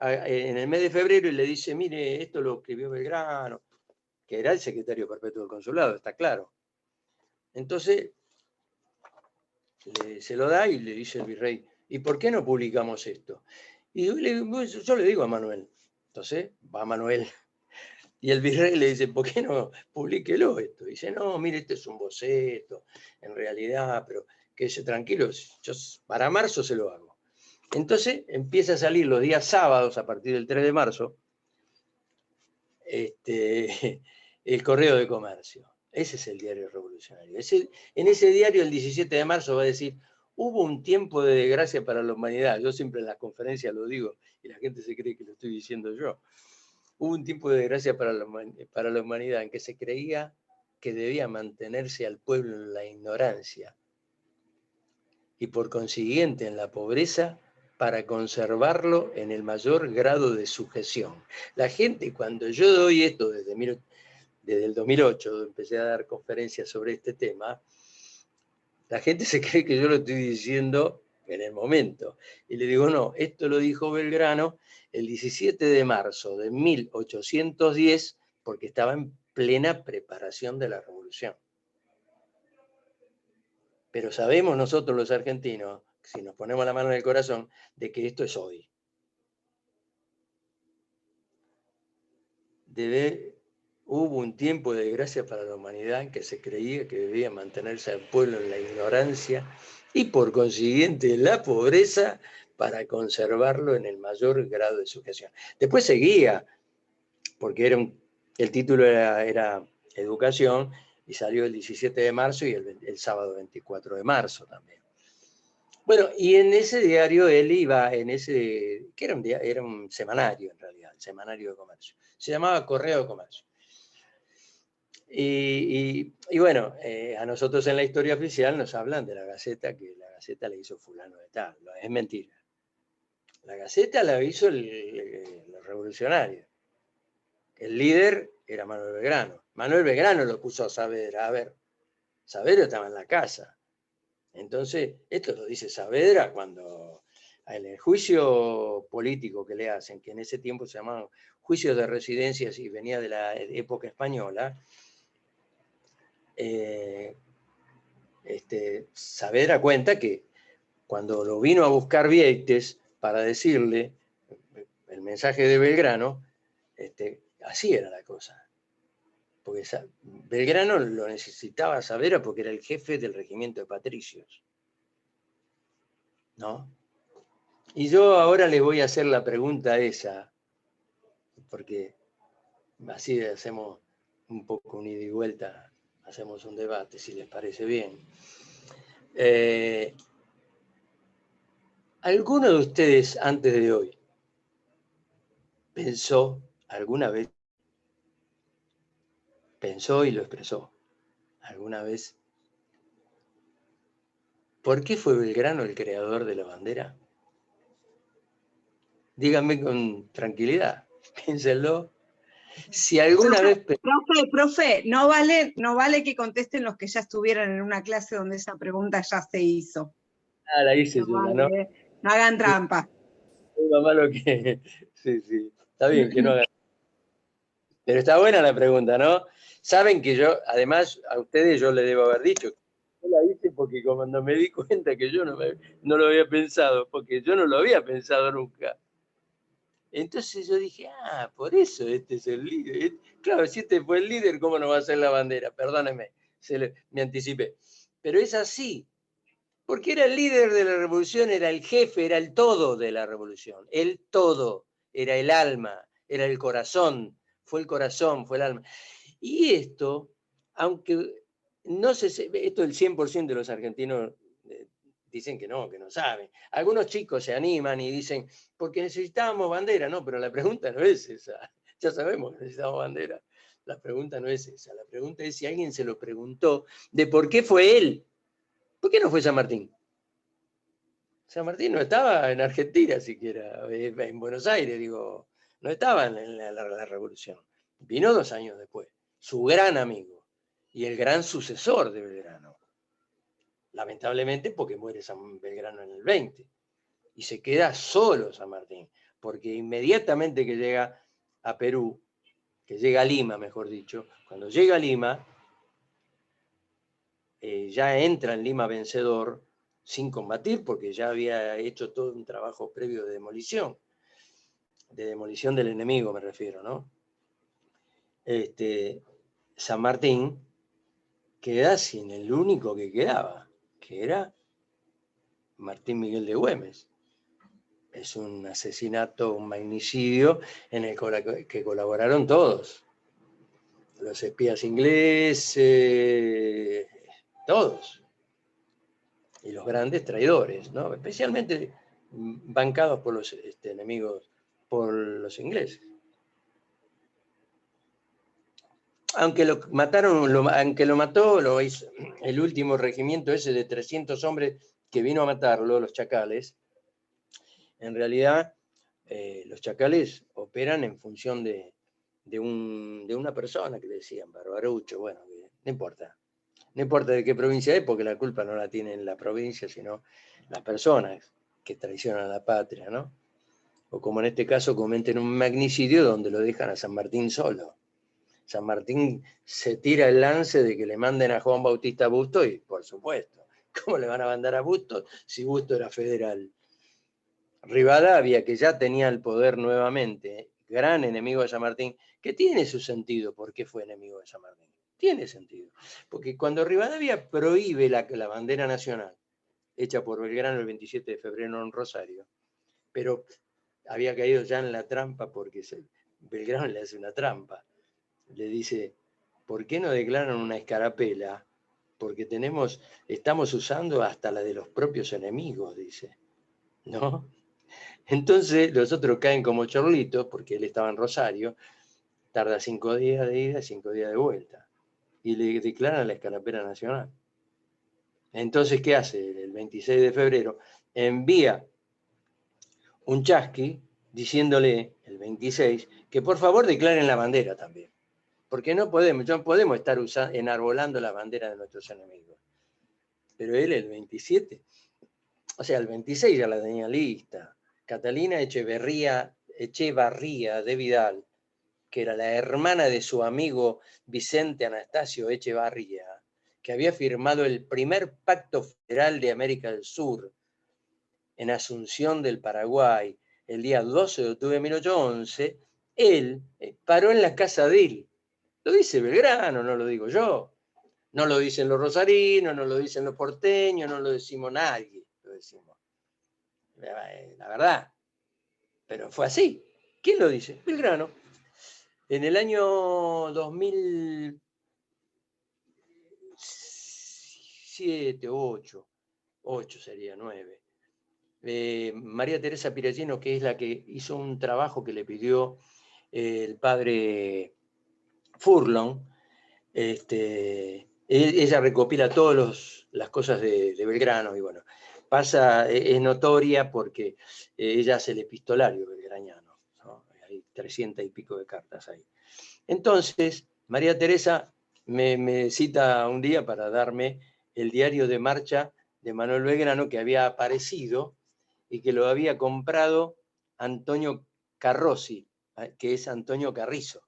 en el mes de febrero y le dice, mire, esto lo escribió Belgrano, que era el secretario perpetuo del consulado, está claro. Entonces, se lo da y le dice el virrey, ¿y por qué no publicamos esto? Y yo le digo a Manuel. Entonces, va Manuel. Y el virrey le dice, ¿por qué no publíquelo esto? Y dice, no, mire, este es un boceto, en realidad, pero quédese tranquilo, yo para marzo se lo hago. Entonces empieza a salir los días sábados, a partir del 3 de marzo, el Correo de Comercio. Ese es el diario revolucionario. En ese diario, el 17 de marzo, va a decir, hubo un tiempo de desgracia para la humanidad. Yo siempre en las conferencias lo digo, y la gente se cree que lo estoy diciendo yo. Hubo un tiempo de desgracia para la humanidad en que se creía que debía mantenerse al pueblo en la ignorancia y por consiguiente en la pobreza para conservarlo en el mayor grado de sujeción. La gente, cuando yo doy esto desde el 2008, empecé a dar conferencias sobre este tema, la gente se cree que yo lo estoy diciendo en el momento. Y le digo, no, esto lo dijo Belgrano el 17 de marzo de 1810, porque estaba en plena preparación de la revolución. Pero sabemos nosotros los argentinos, si nos ponemos la mano en el corazón, de que esto es hoy. Hubo un tiempo de desgracia para la humanidad en que se creía que debía mantenerse al pueblo en la ignorancia y por consiguiente en la pobreza para conservarlo en el mayor grado de sujeción. Después seguía, porque el título era Educación, y salió el 17 de marzo y el sábado 24 de marzo también. Bueno, y en ese diario él iba, que era un semanario en realidad, el semanario de comercio. Se llamaba Correo de Comercio. Y bueno, a nosotros en la historia oficial nos hablan de la Gaceta, que la Gaceta la hizo fulano de tal. Es mentira. La Gaceta la hizo los revolucionarios. El líder era Manuel Belgrano. Manuel Belgrano lo puso a Saavedra. A ver, Saavedra estaba en la casa. Entonces, esto lo dice Saavedra cuando en el juicio político que le hacen, que en ese tiempo se llamaban juicios de residencias y venía de la época española, Saavedra cuenta que cuando lo vino a buscar Vieites para decirle el mensaje de Belgrano, así era la cosa. Porque Belgrano lo necesitaba Saavedra porque era el jefe del regimiento de patricios, ¿no? Y yo ahora les voy a hacer la pregunta esa, porque así hacemos un poco un ida y vuelta, hacemos un debate, si les parece bien. ¿Alguno de ustedes antes de hoy pensó alguna vez, pensó y lo expresó alguna vez, por qué fue Belgrano el creador de la bandera? Díganme con tranquilidad, piénsenlo. Si alguna vez... Profe, no vale que contesten los que ya estuvieran en una clase donde esa pregunta ya se hizo. Ah, la hice yo, ¿no? No hagan trampa. Es lo malo que... Sí, está bien que no hagan. Pero está buena la pregunta, ¿no? Saben que yo, además, a ustedes yo les debo haber dicho, yo la hice porque cuando me di cuenta que yo no lo había pensado, porque yo no lo había pensado nunca. Entonces yo dije, por eso este es el líder. Claro, si este fue el líder, ¿cómo no va a ser la bandera? Perdóneme, me anticipé. Pero es así, porque era el líder de la revolución, era el jefe, era el todo de la revolución. El todo, era el alma, era el corazón, fue el alma. Y esto, aunque no se... Esto el 100% de los argentinos dicen que no saben. Algunos chicos se animan y dicen, porque necesitábamos bandera. No, pero la pregunta no es esa. Ya sabemos que necesitamos bandera. La pregunta no es esa. La pregunta es si alguien se lo preguntó de por qué fue él. ¿Por qué no fue San Martín? San Martín no estaba en Argentina siquiera, en Buenos Aires, digo, no estaba en la revolución. Vino 2 años después, su gran amigo y el gran sucesor de Belgrano. Lamentablemente porque muere San Belgrano en el 20 y se queda solo San Martín, porque inmediatamente que llega a Perú, que llega a Lima, mejor dicho, cuando llega a Lima, ya entra en Lima vencedor sin combatir, porque ya había hecho todo un trabajo previo de demolición del enemigo me refiero, ¿no? San Martín queda sin el único que quedaba, que era Martín Miguel de Güemes. Es un asesinato, un magnicidio en el que colaboraron todos. Los espías ingleses, todos. Y los grandes traidores, ¿no? Especialmente bancados por los enemigos, por los ingleses. Aunque lo mataron, aunque lo mató, lo hizo el último regimiento ese de 300 hombres que vino a matarlo, los chacales. En realidad, los chacales operan en función de una persona que le decían Barbarucho, bueno, no importa. No importa de qué provincia es, porque la culpa no la tiene la provincia, sino las personas que traicionan a la patria, ¿no? O como en este caso cometen un magnicidio donde lo dejan a San Martín solo. San Martín se tira el lance de que le manden a Juan Bautista Bustos y, por supuesto, ¿cómo le van a mandar a Bustos si Bustos era federal? Rivadavia, que ya tenía el poder nuevamente, gran enemigo de San Martín, que tiene su sentido por qué fue enemigo de San Martín. Tiene sentido. Porque cuando Rivadavia prohíbe la bandera nacional, hecha por Belgrano el 27 de febrero en Rosario, pero había caído ya en la trampa porque Belgrano le hace una trampa. Le dice, ¿por qué no declaran una escarapela? Porque estamos usando hasta la de los propios enemigos, dice. ¿No? Entonces los otros caen como chorlitos, porque él estaba en Rosario, tarda 5 días de ida y 5 días de vuelta. Y le declaran la escarapela nacional. Entonces, ¿qué hace? El 26 de febrero envía un chasqui diciéndole, el 26, que por favor declaren la bandera también. Porque no podemos estar enarbolando la bandera de nuestros enemigos. Pero él el 27, o sea, el 26 ya la tenía lista. Catalina Echevarría de Vidal, que era la hermana de su amigo Vicente Anastasio Echevarría, que había firmado el primer pacto federal de América del Sur en Asunción del Paraguay el día 12 de octubre de 1811, él paró en la casa de él. Lo dice Belgrano, no lo digo yo. No lo dicen los rosarinos, no lo dicen los porteños, no lo decimos nadie. Lo decimos. La verdad. Pero fue así. ¿Quién lo dice? Belgrano. En el año 2007, 8 sería 9. María Teresa Pirallino, que es la que hizo un trabajo que le pidió el padre Furlong, ella recopila todas las cosas de Belgrano y bueno, es notoria porque ella hace el epistolario belgraniano, ¿no? Hay 300 y pico de cartas ahí. Entonces, María Teresa me cita un día para darme el diario de marcha de Manuel Belgrano que había aparecido y que lo había comprado Antonio Carrozzi, que es Antonio Carrizo.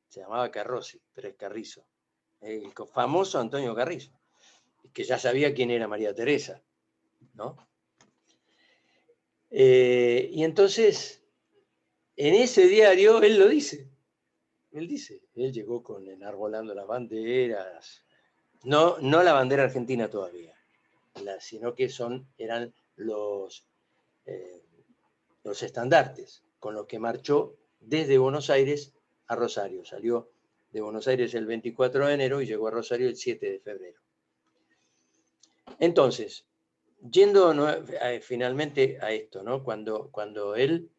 Se llamaba Carrozzi, pero es Carrizo. El famoso Antonio Carrizo, que ya sabía quién era María Teresa, ¿no? Y entonces en ese diario él lo dice. Él llegó con enarbolando las banderas, no la bandera argentina todavía, sino que eran los estandartes con los que marchó desde Buenos Aires a Rosario. Salió de Buenos Aires el 24 de enero y llegó a Rosario el 7 de febrero. Entonces, yendo finalmente a esto, ¿no? Cuando él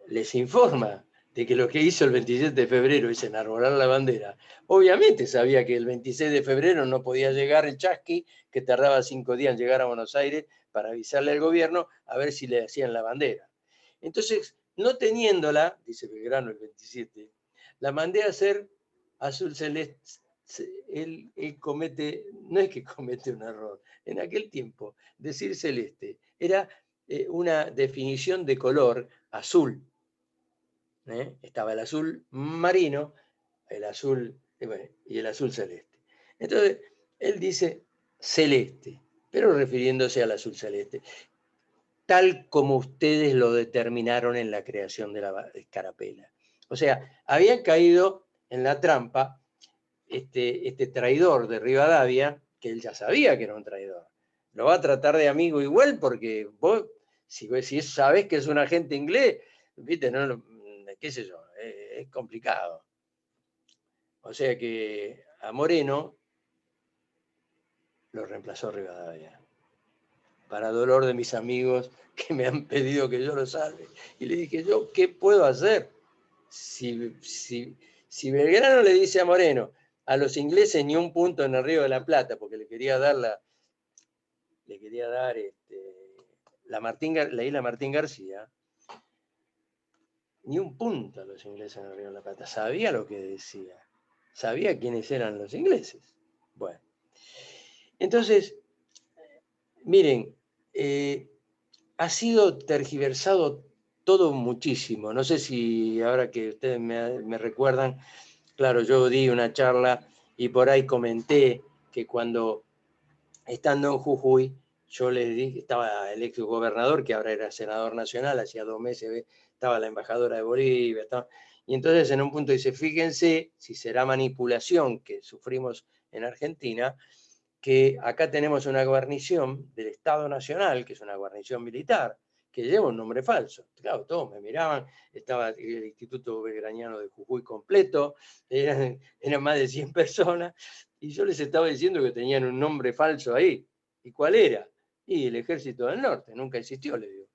les informa de que lo que hizo el 27 de febrero es enarbolar la bandera, obviamente sabía que el 26 de febrero no podía llegar el Chasqui, que tardaba 5 días en llegar a Buenos Aires, para avisarle al gobierno a ver si le hacían la bandera. Entonces, no teniéndola, dice Belgrano el 27, la mandé a hacer azul celeste. Él comete, no es que comete un error, en aquel tiempo decir celeste era una definición de color azul. Estaba el azul marino, el azul, y el azul celeste. Entonces, él dice celeste, pero refiriéndose al azul celeste, tal como ustedes lo determinaron en la creación de la escarapela. O sea, habían caído en la trampa este traidor de Rivadavia, que él ya sabía que era un traidor. Lo va a tratar de amigo igual porque vos, si sabés que es un agente inglés, viste, no, qué sé yo, es complicado. O sea que a Moreno lo reemplazó Rivadavia, para dolor de mis amigos que me han pedido que yo lo salve. Y le dije, ¿yo qué puedo hacer? Si Belgrano le dice a Moreno, a los ingleses ni un punto en el Río de la Plata, porque le quería dar la isla Martín García, ni un punto a los ingleses en el Río de la Plata. Sabía lo que decía, sabía quiénes eran los ingleses. Bueno, entonces, miren, ha sido tergiversado todo muchísimo. No sé si ahora que ustedes me recuerdan, claro, yo di una charla y por ahí comenté que cuando, estando en Jujuy, yo les dije, estaba el ex gobernador, que ahora era senador nacional, hacía 2 meses estaba la embajadora de Bolivia, y entonces en un punto dice, fíjense si será manipulación que sufrimos en Argentina, que acá tenemos una guarnición del Estado Nacional, que es una guarnición militar, que lleva un nombre falso. Claro, todos me miraban, estaba el Instituto Belgraniano de Jujuy completo, eran más de 100 personas, y yo les estaba diciendo que tenían un nombre falso ahí. ¿Y cuál era? Y el Ejército del Norte, nunca existió, le digo.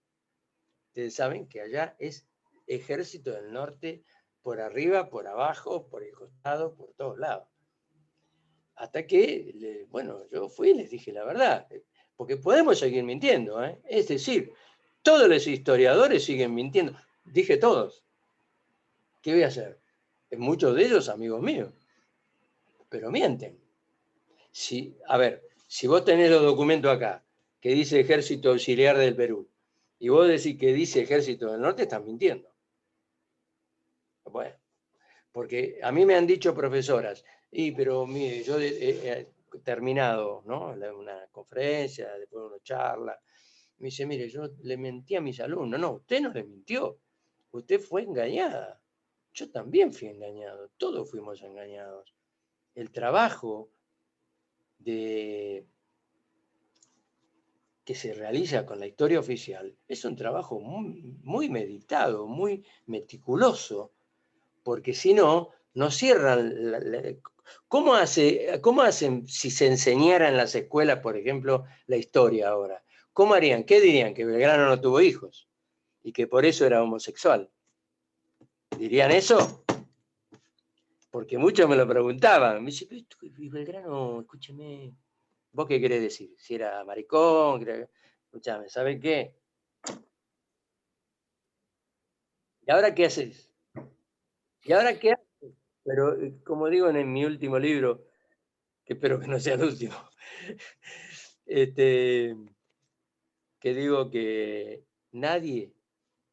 Ustedes saben que allá es Ejército del Norte por arriba, por abajo, por el costado, por todos lados. Hasta que, bueno, yo fui y les dije la verdad, porque podemos seguir mintiendo, ¿eh? Es decir, todos los historiadores siguen mintiendo, dije todos. ¿Qué voy a hacer? Muchos de ellos amigos míos, pero mienten. A ver, si vos tenés los documentos acá, que dice Ejército Auxiliar del Perú, y vos decís que dice Ejército del Norte, estás mintiendo. Bueno, porque a mí me han dicho profesoras, pero mire, yo he terminado, ¿no?, una conferencia, después una charla, me dice, mire, yo le mentí a mis alumnos. No, usted no le mintió, usted fue engañada. Yo también fui engañado, todos fuimos engañados. El trabajo que se realiza con la historia oficial es un trabajo muy, muy meditado, muy meticuloso, porque si no, no cierran. ¿Cómo hacen si se enseñara en las escuelas, por ejemplo, la historia ahora? ¿Cómo harían? ¿Qué dirían? Que Belgrano no tuvo hijos y que por eso era homosexual. ¿Dirían eso? Porque muchos me lo preguntaban. Me dice, Belgrano, escúcheme, ¿vos qué querés decir? Si era maricón, escúchame, ¿saben qué? ¿Y ahora qué haces? ¿Y ahora qué haces? Pero, como digo en mi último libro, que espero que no sea el último, que digo que nadie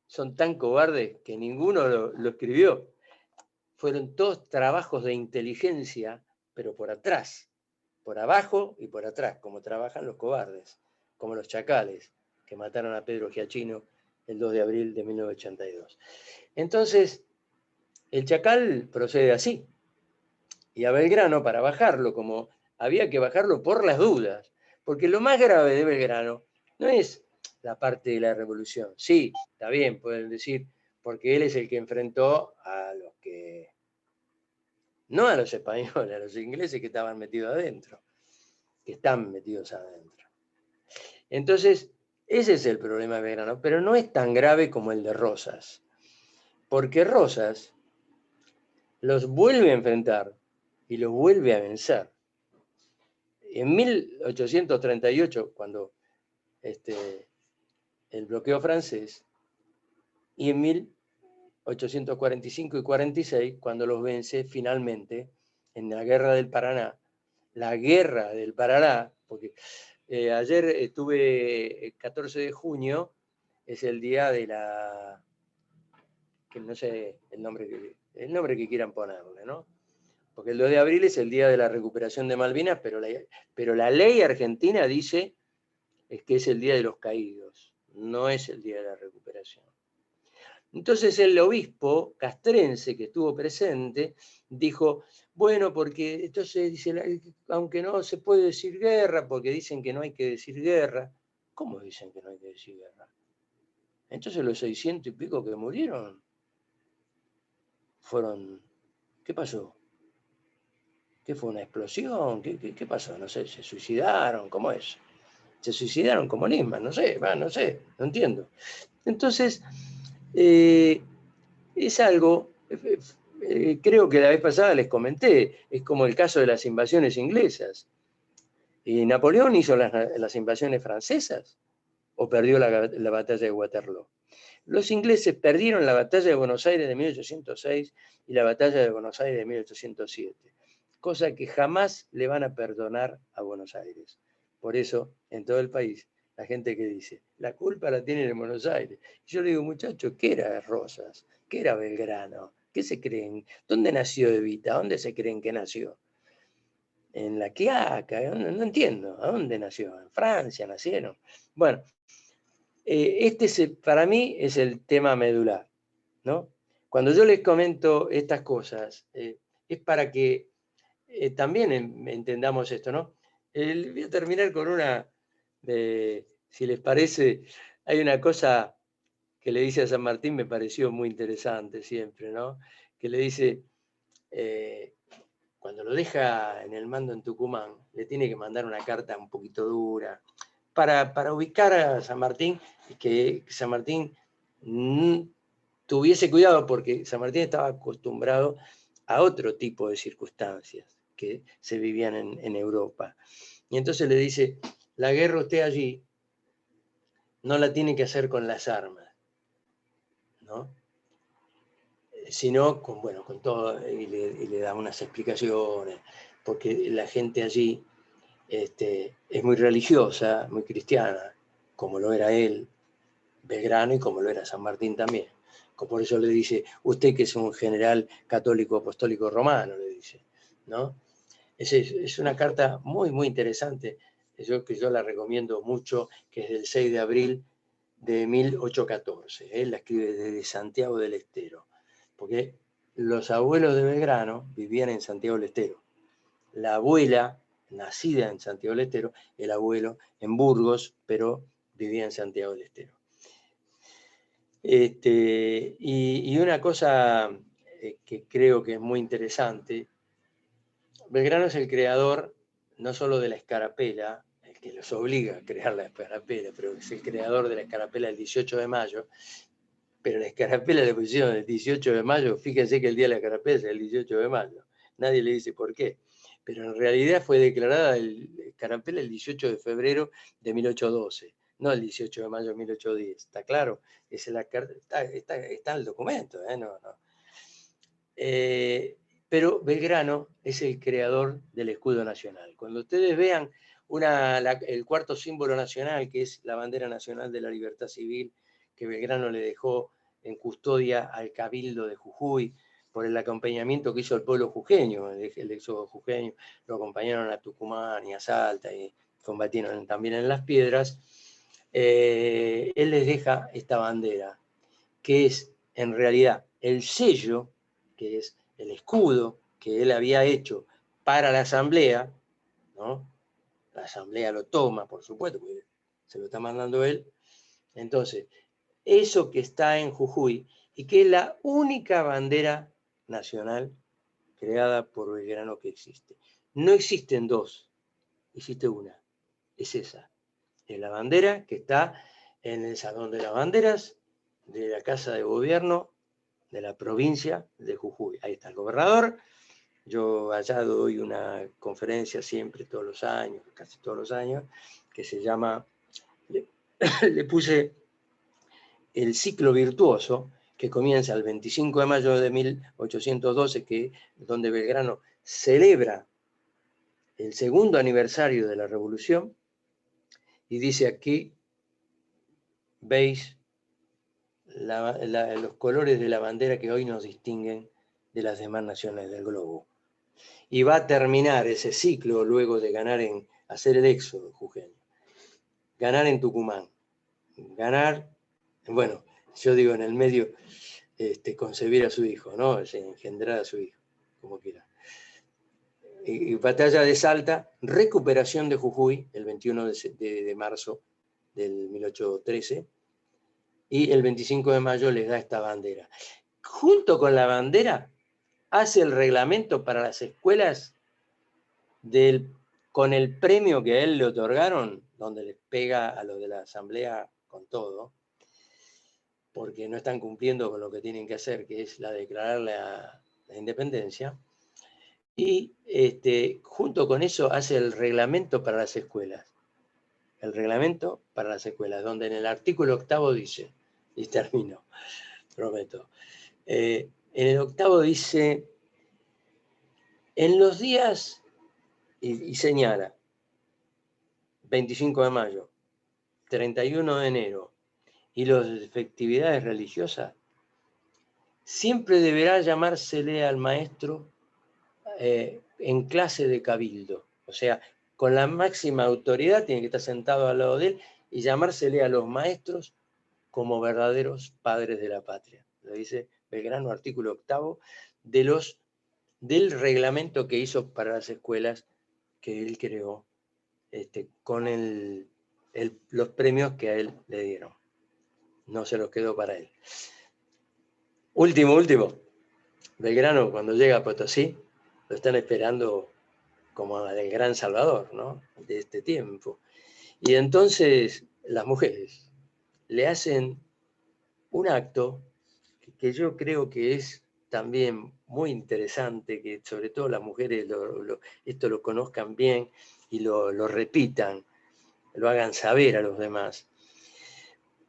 son tan cobardes que ninguno lo escribió. Fueron todos trabajos de inteligencia, pero por atrás, por abajo y por atrás, como trabajan los cobardes, como los chacales que mataron a Pedro Giachino, el 2 de abril de 1982. Entonces, el Chacal procede así. Y a Belgrano, para bajarlo, como había que bajarlo por las dudas, porque lo más grave de Belgrano no es la parte de la revolución. Sí, está bien, pueden decir, porque él es el que enfrentó a los que, no a los españoles, a los ingleses que estaban metidos adentro, que están metidos adentro. Entonces, ese es el problema de Belgrano, pero no es tan grave como el de Rosas, porque Rosas los vuelve a enfrentar y los vuelve a vencer. En 1838, cuando el bloqueo francés, y en 1845 y 46, cuando los vence finalmente en la Guerra del Paraná. La Guerra del Paraná, porque ayer estuve, el 14 de junio, es el día de la, que no sé el nombre que quieran ponerle, ¿no? Porque el 2 de abril es el día de la recuperación de Malvinas, pero la ley argentina dice que es el día de los caídos, no es el día de la recuperación. Entonces el obispo castrense que estuvo presente dijo, bueno, porque entonces dice, aunque no se puede decir guerra, porque dicen que no hay que decir guerra. ¿Cómo dicen que no hay que decir guerra? Entonces los 600 y pico que murieron fueron, ¿qué pasó? ¿Qué fue, una explosión? ¿Qué pasó? No sé, ¿se suicidaron? ¿Cómo es? ¿Se suicidaron como Nisman? No sé, no sé, no entiendo. Entonces, es algo, creo que la vez pasada les comenté, es como el caso de las invasiones inglesas. ¿Y Napoleón hizo las invasiones francesas o perdió la batalla de Waterloo? Los ingleses perdieron la batalla de Buenos Aires de 1806 y la batalla de Buenos Aires de 1807, cosa que jamás le van a perdonar a Buenos Aires. Por eso, en todo el país, la gente que dice, la culpa la tienen en Buenos Aires. Y yo le digo, muchachos, ¿qué era Rosas? ¿Qué era Belgrano? ¿Qué se creen? ¿Dónde nació Evita? ¿Dónde se creen que nació? En La Quiaca, no entiendo. ¿A dónde nació? En Francia nacieron. Bueno, para mí es el tema medular, ¿no? Cuando yo les comento estas cosas, es para que también entendamos esto, ¿no? Voy a terminar con una, si les parece, hay una cosa que le dice a San Martín, me pareció muy interesante siempre, ¿no? Que le dice, cuando lo deja en el mando en Tucumán, le tiene que mandar una carta un poquito dura, para ubicar a San Martín, y que San Martín tuviese cuidado, porque San Martín estaba acostumbrado a otro tipo de circunstancias que se vivían en Europa. Y entonces le dice, la guerra usted allí no la tiene que hacer con las armas, ¿no? Sino con, bueno, con todo, y le da unas explicaciones, porque la gente allí es muy religiosa, muy cristiana, como lo era él, Belgrano, y como lo era San Martín también. Por eso le dice, usted que es un general católico apostólico romano, le dice, ¿no? Es una carta muy, muy interesante, que yo la recomiendo mucho, que es del 6 de abril de 1814. Él la escribe desde Santiago del Estero, porque los abuelos de Belgrano vivían en Santiago del Estero. La abuela, nacida en Santiago del Estero, el abuelo en Burgos, pero vivía en Santiago del Estero. Y una cosa que creo que es muy interesante, Belgrano es el creador no solo de la escarapela, el que los obliga a crear la escarapela, pero es el creador de la escarapela del 18 de mayo, pero la escarapela le pusieron el 18 de mayo, fíjense que el día de la escarapela es el 18 de mayo, nadie le dice por qué, pero en realidad fue declarada el escarapela el 18 de febrero de 1812, no el 18 de mayo de 1810, ¿está claro? Está el documento, no. Pero Belgrano es el creador del escudo nacional. Cuando ustedes vean el cuarto símbolo nacional, que es la bandera nacional de la libertad civil, que Belgrano le dejó en custodia al Cabildo de Jujuy, por el acompañamiento que hizo el pueblo jujeño, el éxodo jujeño, lo acompañaron a Tucumán y a Salta, y combatieron también en Las Piedras. él les deja esta bandera, que es en realidad el sello, que es el escudo que él había hecho para la asamblea, ¿no? La asamblea lo toma, por supuesto, porque se lo está mandando él. Entonces, eso que está en Jujuy, y que es la única bandera nacional creada por Belgrano que existe. No existen dos, existe una, es esa. Es la bandera que está en el Salón de las Banderas de la Casa de Gobierno de la provincia de Jujuy. Ahí está el gobernador. Yo allá doy una conferencia siempre, todos los años, casi todos los años, que se llama, le puse el ciclo virtuoso, que comienza el 25 de mayo de 1812, donde Belgrano celebra el segundo aniversario de la Revolución, y dice aquí, veis los colores de la bandera que hoy nos distinguen de las demás naciones del globo. Y va a terminar ese ciclo luego de ganar hacer el éxodo jujeño, ganar en Tucumán, ganar, bueno, yo digo en el medio, concebir a su hijo, ¿no? Engendrar a su hijo, como quiera. Y batalla de Salta, recuperación de Jujuy, el 21 de marzo del 1813, y el 25 de mayo les da esta bandera. Junto con la bandera, hace el reglamento para las escuelas con el premio que a él le otorgaron, donde les pega a los de la asamblea con todo, porque no están cumpliendo con lo que tienen que hacer, que es la declarar la independencia. Y junto con eso hace el reglamento para las escuelas. El reglamento para las escuelas, donde en el artículo 8 dice, y termino, prometo, en el 8 dice, en los días, y señala, 25 de mayo, 31 de enero, y las festividades religiosas, siempre deberá llamársele al maestro en clase de cabildo. O sea, con la máxima autoridad tiene que estar sentado al lado de él y llamársele a los maestros como verdaderos padres de la patria. Lo dice Belgrano, artículo 8 del reglamento que hizo para las escuelas que él creó con los premios que a él le dieron. No se los quedó para él. Último. Belgrano, cuando llega a Potosí, lo están esperando como el gran salvador, ¿no? De este tiempo. Y entonces las mujeres le hacen un acto que yo creo que es también muy interesante, que sobre todo las mujeres esto lo conozcan bien y lo repitan, lo hagan saber a los demás.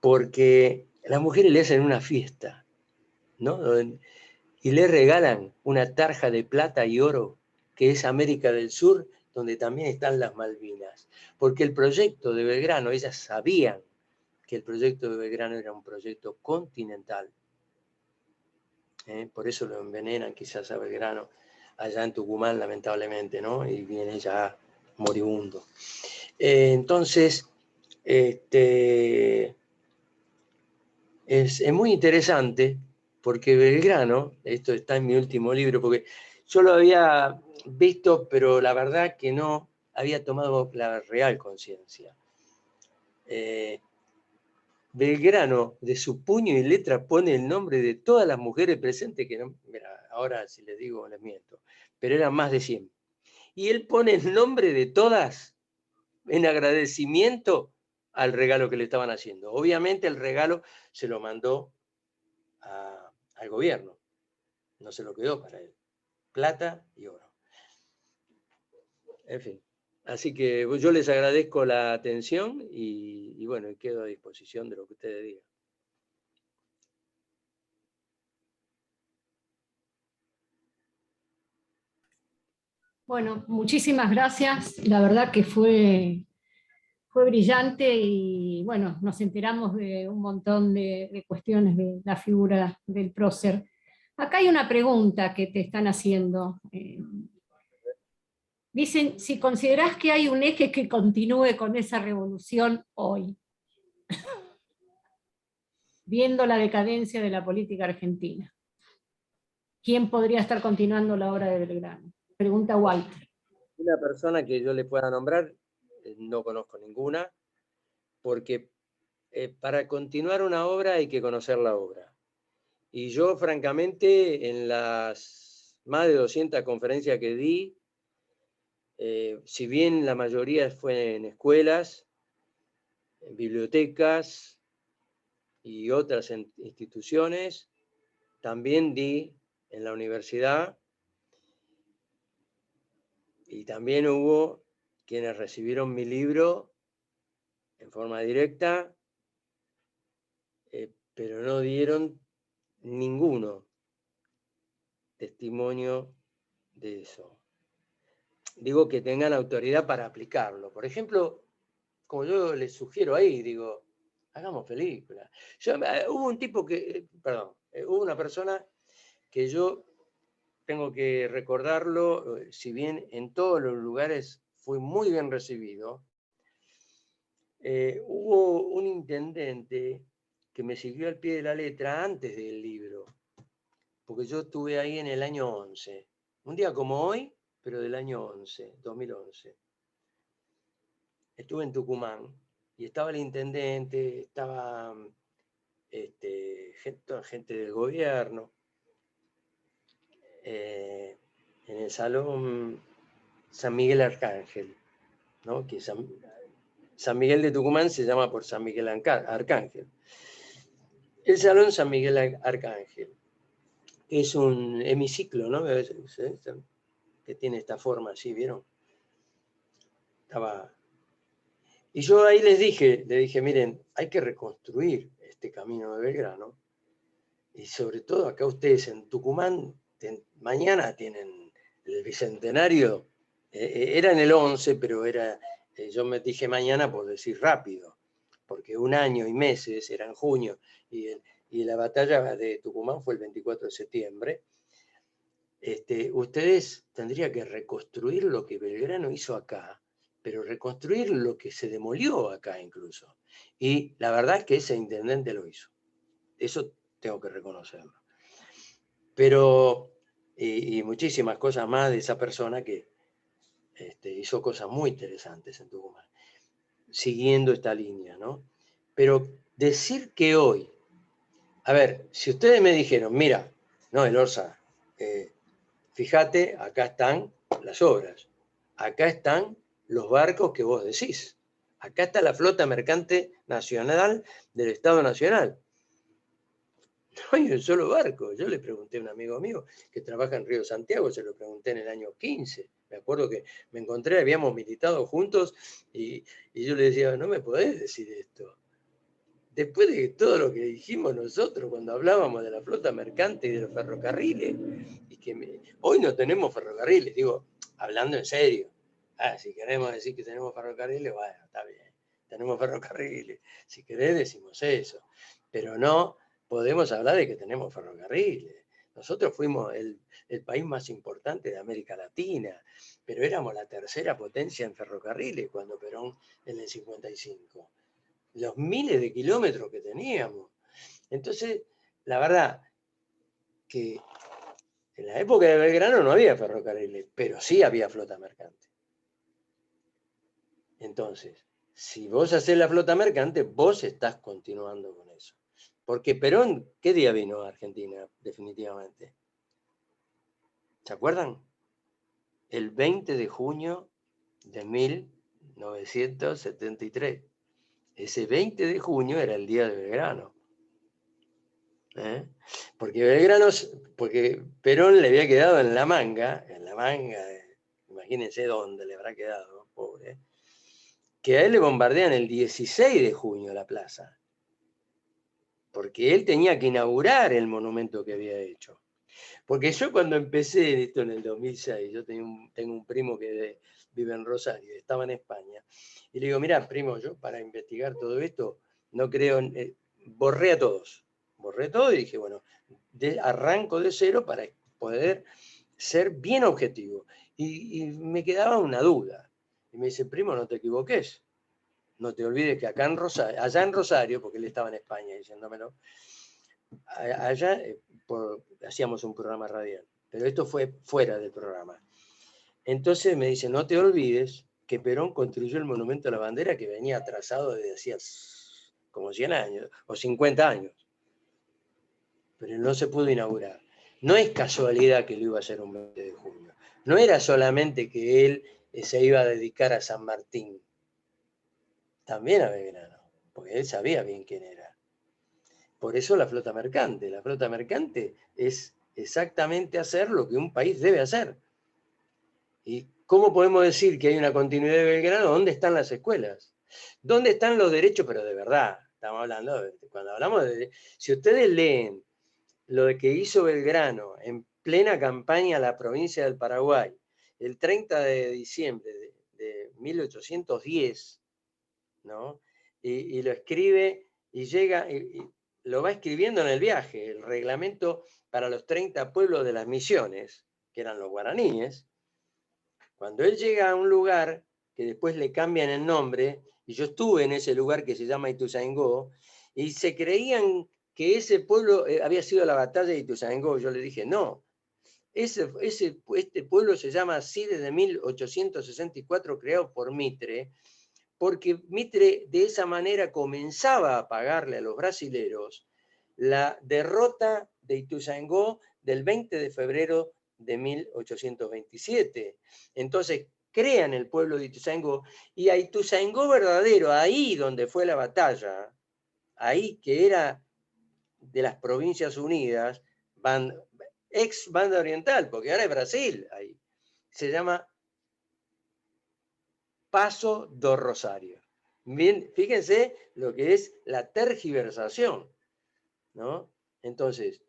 Porque las mujeres le hacen una fiesta, ¿no? Y le regalan una tarja de plata y oro, que es América del Sur, donde también están las Malvinas. Porque el proyecto de Belgrano, ellas sabían que el proyecto de Belgrano era un proyecto continental. Por eso lo envenenan quizás a Belgrano, allá en Tucumán, lamentablemente, ¿no? Y viene ya moribundo. Entonces, es muy interesante, porque Belgrano, esto está en mi último libro, porque yo lo había visto, pero la verdad que no había tomado la real conciencia. Belgrano, de su puño y letra, pone el nombre de todas las mujeres presentes, que no, mira, ahora si les digo les miento, pero eran más de 100. Y él pone el nombre de todas en agradecimiento al regalo que le estaban haciendo. Obviamente el regalo se lo mandó al gobierno, no se lo quedó para él. Plata y oro. En fin. Así que yo les agradezco la atención y bueno, quedo a disposición de lo que ustedes digan. Bueno, muchísimas gracias. La verdad que fue brillante y bueno, nos enteramos de un montón de cuestiones de la figura del prócer. Acá hay una pregunta que te están haciendo. Dicen, si considerás que hay un eje que continúe con esa revolución hoy. viendo la decadencia de la política argentina, ¿quién podría estar continuando la obra de Belgrano? Pregunta Walter. Una persona que yo le pueda nombrar, no conozco ninguna, porque para continuar una obra hay que conocer la obra. Y yo, francamente, en las más de 200 conferencias que di, si bien la mayoría fue en escuelas, en bibliotecas y otras instituciones, también di en la universidad, y también hubo quienes recibieron mi libro en forma directa, pero no dieron ninguno testimonio de eso. Digo que tengan autoridad para aplicarlo. Por ejemplo, como yo les sugiero ahí, digo, hagamos películas. Hubo un tipo que, perdón, hubo una persona que yo tengo que recordarlo, si bien en todos los lugares fue muy bien recibido, hubo un intendente que me siguió al pie de la letra antes del libro, porque yo estuve ahí en el año 11, un día como hoy, pero del año 11, 2011. Estuve en Tucumán y estaba el intendente, estaba gente del gobierno, en el salón San Miguel Arcángel, ¿no? Que San Miguel de Tucumán se llama por San Miguel Arcángel. El salón San Miguel Arcángel es un hemiciclo, ¿no? Que tiene esta forma así, ¿vieron? Y yo ahí le dije, miren, hay que reconstruir este camino de Belgrano, y sobre todo acá ustedes en Tucumán, mañana tienen el bicentenario, era en el 11, pero yo me dije mañana por decir rápido, porque un año y meses era en junio, y la batalla de Tucumán fue el 24 de septiembre. Ustedes tendrían que reconstruir lo que Belgrano hizo acá, pero reconstruir lo que se demolió acá incluso. Y la verdad es que ese intendente lo hizo. Eso tengo que reconocerlo. Pero, y muchísimas cosas más de esa persona que hizo cosas muy interesantes en Tucumán, siguiendo esta línea, ¿no? Pero decir que hoy, a ver, si ustedes me dijeron, mira, no, Elorza, fíjate, acá están las obras, acá están los barcos que vos decís, acá está la flota mercante nacional del Estado Nacional. No hay un solo barco. Yo le pregunté a un amigo mío que trabaja en Río Santiago, se lo pregunté en el año 15. Me acuerdo que me encontré, habíamos militado juntos y yo le decía, no me podés decir esto. Después de todo lo que dijimos nosotros cuando hablábamos de la flota mercante y de los ferrocarriles, y que hoy no tenemos ferrocarriles, digo, hablando en serio. Si queremos decir que tenemos ferrocarriles, bueno, está bien, tenemos ferrocarriles. Si querés decimos eso, pero no podemos hablar de que tenemos ferrocarriles. Nosotros fuimos el país más importante de América Latina, pero éramos la tercera potencia en ferrocarriles cuando Perón en el 55. Los miles de kilómetros que teníamos. Entonces, la verdad que en la época de Belgrano no había ferrocarriles, pero sí había flota mercante. Entonces, si vos hacés la flota mercante, vos estás continuando con eso. Porque Perón, ¿qué día vino a Argentina definitivamente? ¿Se acuerdan? El 20 de junio de 1973. Ese 20 de junio era el día de Belgrano. Porque Perón le había quedado en la manga, imagínense dónde le habrá quedado, pobre, que a él le bombardean el 16 de junio la plaza, porque él tenía que inaugurar el monumento que había hecho. Porque yo cuando empecé esto en el 2006, yo tengo un primo que vive en Rosario, estaba en España, y le digo, mira, primo, yo para investigar todo esto, no creo, borré todo y dije, bueno, arranco de cero para poder ser bien objetivo. Y me quedaba una duda. Y me dice, primo, no te equivoques. no te olvides que acá en Rosario, allá en Rosario, porque él estaba en España diciéndomelo, allá hacíamos un programa radial, pero esto fue fuera del programa. Entonces me dice, no te olvides que Perón construyó el monumento a la bandera que venía atrasado desde hacía como 100 años o 50 años, pero no se pudo inaugurar. No es casualidad que lo iba a hacer un 20 de junio. No era solamente que él se iba a dedicar a San Martín, también a Belgrano, porque él sabía bien quién era. Por eso la flota mercante. La flota mercante es exactamente hacer lo que un país debe hacer. ¿Y cómo podemos decir que hay una continuidad de Belgrano? ¿Dónde están las escuelas? ¿Dónde están los derechos? Pero de verdad, estamos hablando, cuando hablamos de... Si ustedes leen lo de que hizo Belgrano en plena campaña a la provincia del Paraguay, el 30 de diciembre de 1810, ¿no? Y lo escribe y llega, y lo va escribiendo en el viaje, el reglamento para los 30 pueblos de las misiones, que eran los guaraníes. Cuando él llega a un lugar que después le cambian el nombre, y yo estuve en ese lugar que se llama Ituzaingó, y se creían que ese pueblo había sido la batalla de Ituzaingó. Yo le dije, no, este pueblo se llama así desde 1864, creado por Mitre, porque Mitre de esa manera comenzaba a pagarle a los brasileros la derrota de Ituzaingó del 20 de febrero de 1827. Entonces crean el pueblo de Ituzaingó, y a Ituzaingó verdadero, ahí donde fue la batalla, ahí que era de las Provincias Unidas, ex Banda Oriental, porque ahora es Brasil, ahí, se llama Paso do Rosario. Bien, fíjense lo que es la tergiversación, ¿no? Entonces,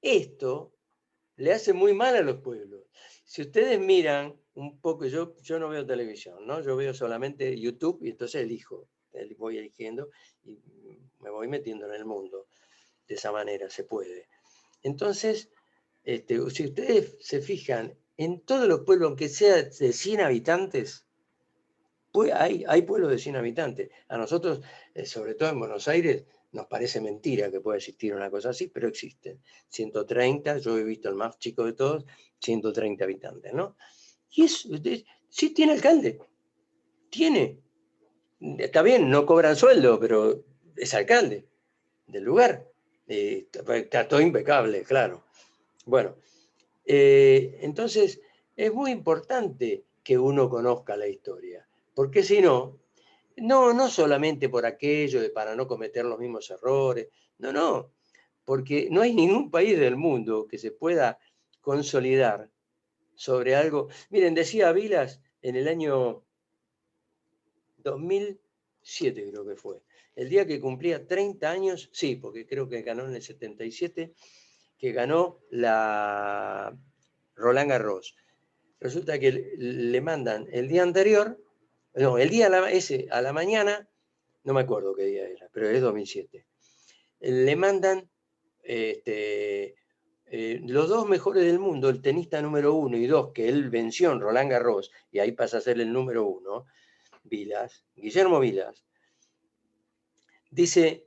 esto le hace muy mal a los pueblos. Si ustedes miran un poco, yo no veo televisión, ¿no? Yo veo solamente YouTube, y entonces voy eligiendo y me voy metiendo en el mundo. De esa manera se puede. Entonces, si ustedes se fijan, en todos los pueblos, aunque sea de 100 habitantes, pues hay pueblos de 100 habitantes. A nosotros, sobre todo en Buenos Aires, nos parece mentira que pueda existir una cosa así, pero existen. 130, yo he visto el más chico de todos, 130 habitantes, ¿no? Y sí tiene alcalde. Tiene. Está bien, no cobran sueldo, pero es alcalde del lugar. Está todo impecable, claro. Bueno, entonces es muy importante que uno conozca la historia, porque si no, no solamente por aquello de para no cometer los mismos errores, no, porque no hay ningún país del mundo que se pueda consolidar sobre algo. Miren, decía Vilas en el año 2007, creo que fue, el día que cumplía 30 años, sí, porque creo que ganó en el 77, que ganó la Roland Garros. Resulta que le mandan el día anterior, no, el día a la mañana, no me acuerdo qué día era, pero es 2007, le mandan los dos mejores del mundo, el tenista número 1 y 2, que él venció en Roland Garros, y ahí pasa a ser el número 1, Guillermo Vilas, dice,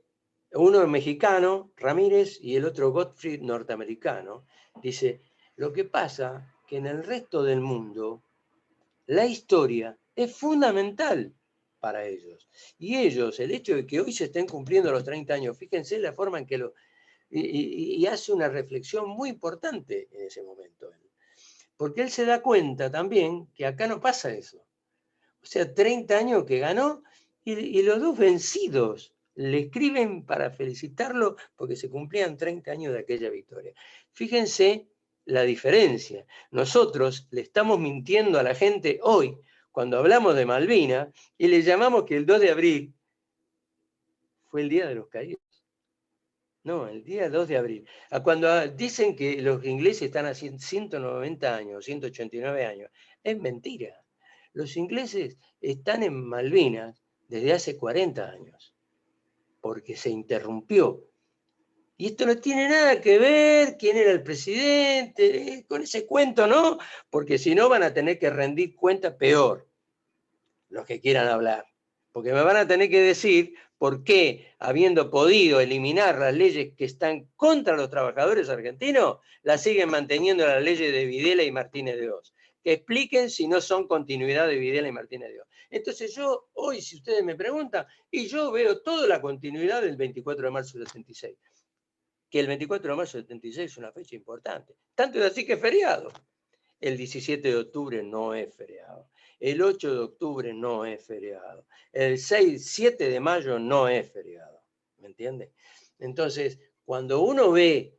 uno mexicano, Ramírez, y el otro Gottfried, norteamericano, dice, lo que pasa que en el resto del mundo la historia es fundamental para ellos. Y ellos, el hecho de que hoy se estén cumpliendo los 30 años, fíjense la forma en que y hace una reflexión muy importante en ese momento. Porque él se da cuenta también que acá no pasa eso. O sea, 30 años que ganó y los dos vencidos le escriben para felicitarlo porque se cumplían 30 años de aquella victoria. Fíjense la diferencia. Nosotros le estamos mintiendo a la gente hoy cuando hablamos de Malvinas y le llamamos que el 2 de abril fue el Día de los Caídos. No, el día 2 de abril. Cuando dicen que los ingleses están haciendo 190 años, 189 años, es mentira. Los ingleses están en Malvinas desde hace 40 años, porque se interrumpió. Y esto no tiene nada que ver quién era el presidente, con ese cuento, ¿no? Porque si no van a tener que rendir cuenta peor los que quieran hablar. Porque me van a tener que decir por qué, habiendo podido eliminar las leyes que están contra los trabajadores argentinos, las siguen manteniendo las leyes de Videla y Martínez de Oz. Que expliquen si no son continuidad de Videla y Martínez de Oz. Entonces yo, hoy, si ustedes me preguntan, y yo veo toda la continuidad del 24 de marzo del 76. Que el 24 de marzo del 76 es una fecha importante. Tanto es así que es feriado. El 17 de octubre no es feriado. El 8 de octubre no es feriado. El 7 de mayo no es feriado. ¿Me entiendes? Entonces, cuando uno ve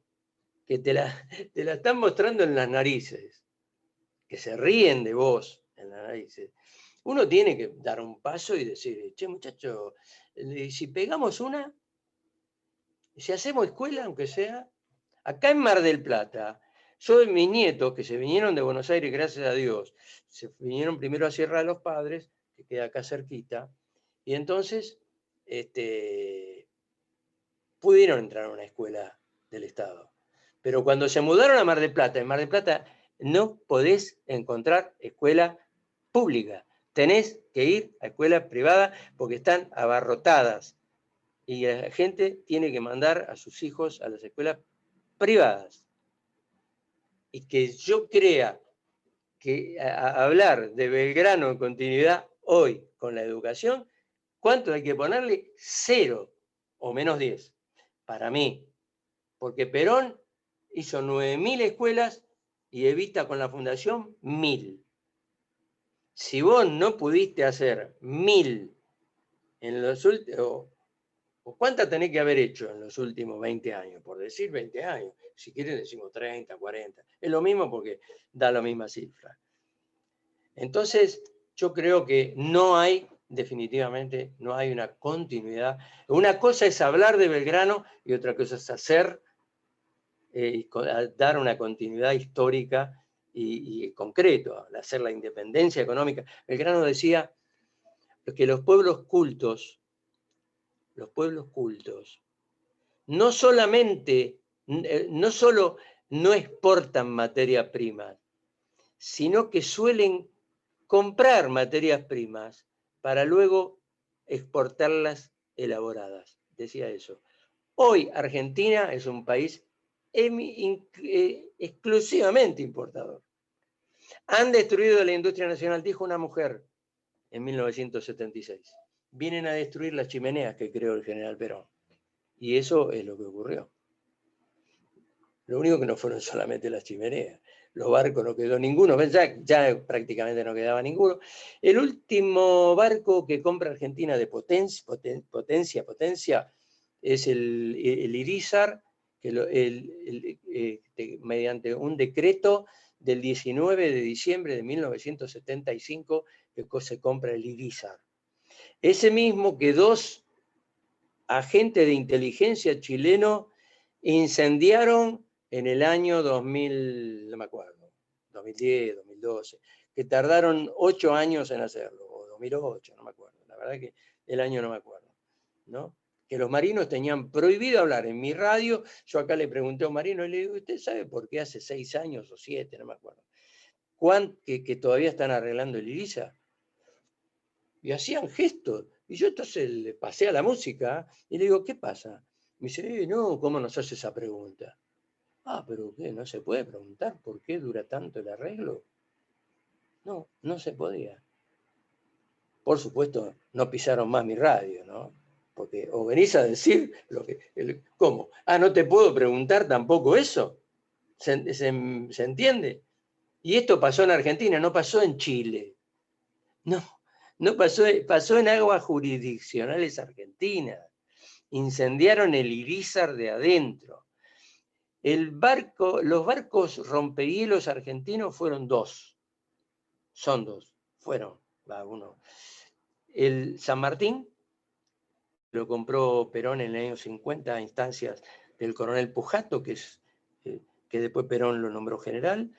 que te la están mostrando en las narices, que se ríen de vos en las narices, uno tiene que dar un paso y decir, che, muchacho, si pegamos una, si hacemos escuela, aunque sea, acá en Mar del Plata, yo y mis nietos, que se vinieron de Buenos Aires, gracias a Dios, se vinieron primero a Sierra de los Padres, que queda acá cerquita, y entonces pudieron entrar a una escuela del Estado. Pero cuando se mudaron a Mar del Plata, en Mar del Plata no podés encontrar escuela pública. Tenés que ir a escuelas privadas porque están abarrotadas. Y la gente tiene que mandar a sus hijos a las escuelas privadas. Y que yo crea que hablar de Belgrano en continuidad hoy con la educación, ¿cuánto hay que ponerle? 0 o menos 10, para mí. Porque Perón hizo 9.000 escuelas y Evita con la fundación 1.000. Si vos no pudiste hacer 1.000 en los últimos... ¿Cuántas tenés que haber hecho en los últimos 20 años? Por decir 20 años. Si quieren decimos 30, 40. Es lo mismo porque da la misma cifra. Entonces, yo creo que no hay, definitivamente, no hay una continuidad. Una cosa es hablar de Belgrano y otra cosa es hacer, dar una continuidad histórica y concreto, hacer la independencia económica. Belgrano decía que los pueblos cultos no solamente, no solo no exportan materias primas, sino que suelen comprar materias primas para luego exportarlas elaboradas. Decía eso. Hoy Argentina es un país exclusivamente importador. Han destruido la industria nacional, dijo una mujer en 1976. Vienen a destruir las chimeneas que creó el general Perón. Y eso es lo que ocurrió. Lo único que no fueron solamente las chimeneas. Los barcos no quedó ninguno, ya prácticamente no quedaba ninguno. El último barco que compra Argentina de potencia, es el Irizar, que mediante un decreto del 19 de diciembre de 1975 que se compra el Irizar. Ese mismo que 2 agentes de inteligencia chilenos incendiaron en el año 2000, no me acuerdo, 2010, 2012, que tardaron 8 años en hacerlo, o 2008, no me acuerdo, la verdad que el año no me acuerdo, ¿no? Que los marinos tenían prohibido hablar en mi radio. Yo acá le pregunté a un marino y le digo, ¿usted sabe por qué hace 6 años o 7, no me acuerdo, que todavía están arreglando el Irizar? Y hacían gestos. Y yo entonces le pasé a la música y le digo, ¿qué pasa? Me dice, no, ¿cómo nos hace esa pregunta? Ah, pero ¿qué? ¿No se puede preguntar por qué dura tanto el arreglo? No, no se podía. Por supuesto, no pisaron más mi radio, ¿no? Porque o venís a decir ¿cómo? Ah, ¿no te puedo preguntar tampoco eso? ¿Se entiende? Y esto pasó en Argentina, no pasó en Chile. No pasó en aguas jurisdiccionales argentinas. Incendiaron el Irizar de adentro. Los barcos rompehielos argentinos fueron 2. Son 2. Fueron, uno. El San Martín lo compró Perón en el año 50 a instancias del coronel Pujato, que después Perón lo nombró general,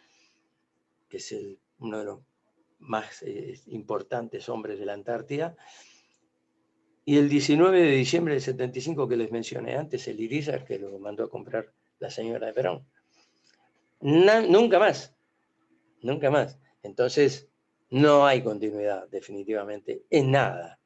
que es uno de los más importantes hombres de la Antártida. Y el 19 de diciembre del 75 que les mencioné antes, el Irizar, que lo mandó a comprar la señora de Perón. Nunca más. Entonces, no hay continuidad, definitivamente, en nada.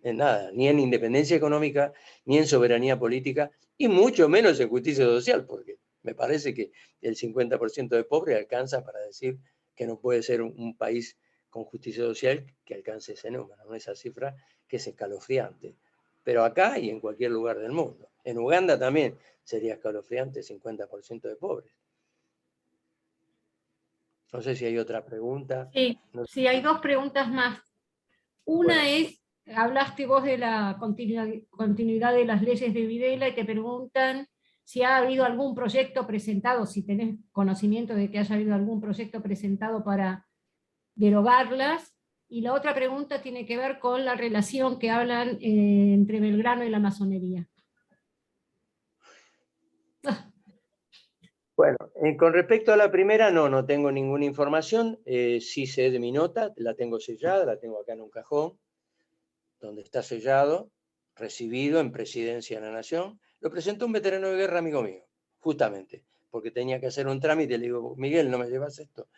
En nada, ni en independencia económica, ni en soberanía política, y mucho menos en justicia social, porque me parece que el 50% de pobres alcanza para decir que no puede ser un país con justicia social que alcance ese número, ¿no? Esa cifra que es escalofriante. Pero acá y en cualquier lugar del mundo. En Uganda también sería escalofriante 50% de pobres. No sé si hay otra pregunta. Sí, No, sí, hay dos preguntas más. Una es, hablaste vos de la continuidad de las leyes de Videla y te preguntan si ha habido algún proyecto presentado, si tenés conocimiento de que haya habido algún proyecto presentado para derogarlas. Y la otra pregunta tiene que ver con la relación que hablan entre Belgrano y la masonería. Bueno, con respecto a la primera, no tengo ninguna información. Sí sé de mi nota, la tengo sellada, la tengo acá en un cajón, donde está sellado, recibido en Presidencia de la Nación. Lo presentó un veterano de guerra amigo mío, justamente, porque tenía que hacer un trámite. Le digo, Miguel, ¿no me llevas esto?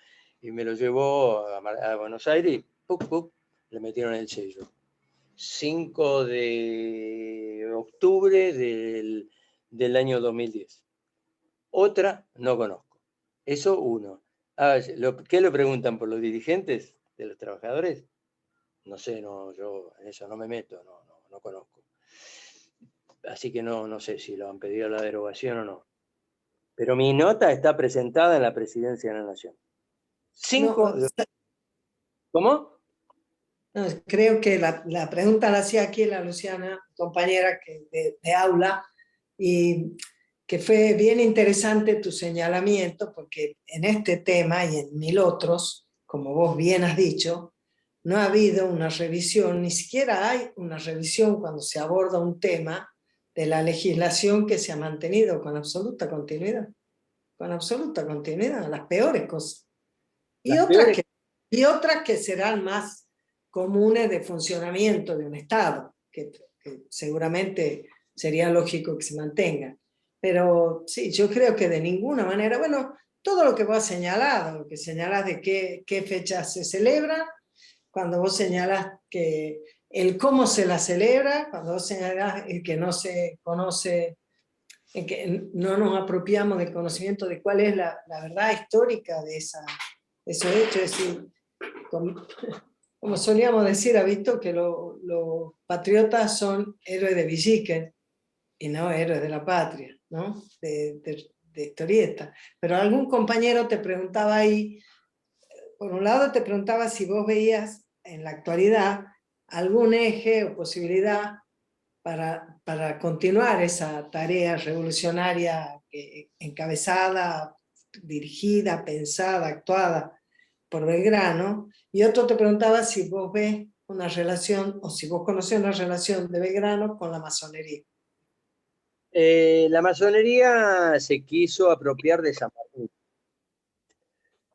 Y me lo llevó a Buenos Aires y le metieron el sello. 5 de octubre del año 2010. Otra, no conozco. Eso uno. ¿Qué le preguntan por los dirigentes de los trabajadores? No sé, yo en eso no me meto, no conozco. Así que no sé si lo han pedido la derogación o no. Pero mi nota está presentada en la Presidencia de la Nación. No, ¿Cómo? no, creo que la pregunta la hacía aquí la Luciana, compañera de aula, y que fue bien interesante tu señalamiento, porque en este tema y en 1000 otros, como vos bien has dicho, no ha habido una revisión, ni siquiera hay una revisión cuando se aborda un tema de la legislación que se ha mantenido con absoluta continuidad, las peores cosas. Y Las otras peores. y otras que serán más comunes de funcionamiento de un Estado, que seguramente sería lógico que se mantengan. Pero sí, yo creo que de ninguna manera, bueno, todo lo que vos has señalado, lo que señalas de qué fechas se celebran, cuando vos señalas que el cómo se la celebra, cuando vos señalas el que no se conoce, en que no nos apropiamos del conocimiento de cuál es la verdad histórica de esos hechos, es decir, como solíamos decir, ha visto que los patriotas son héroes de Villiquen y no héroes de la patria, ¿no? De historieta. Pero algún compañero te preguntaba ahí, por un lado te preguntaba si vos veías en la actualidad algún eje o posibilidad para continuar esa tarea revolucionaria encabezada, dirigida, pensada, actuada por Belgrano, y otro te preguntaba si vos ves una relación, o si vos conocés una relación de Belgrano con la masonería. La masonería se quiso apropiar de San Martín.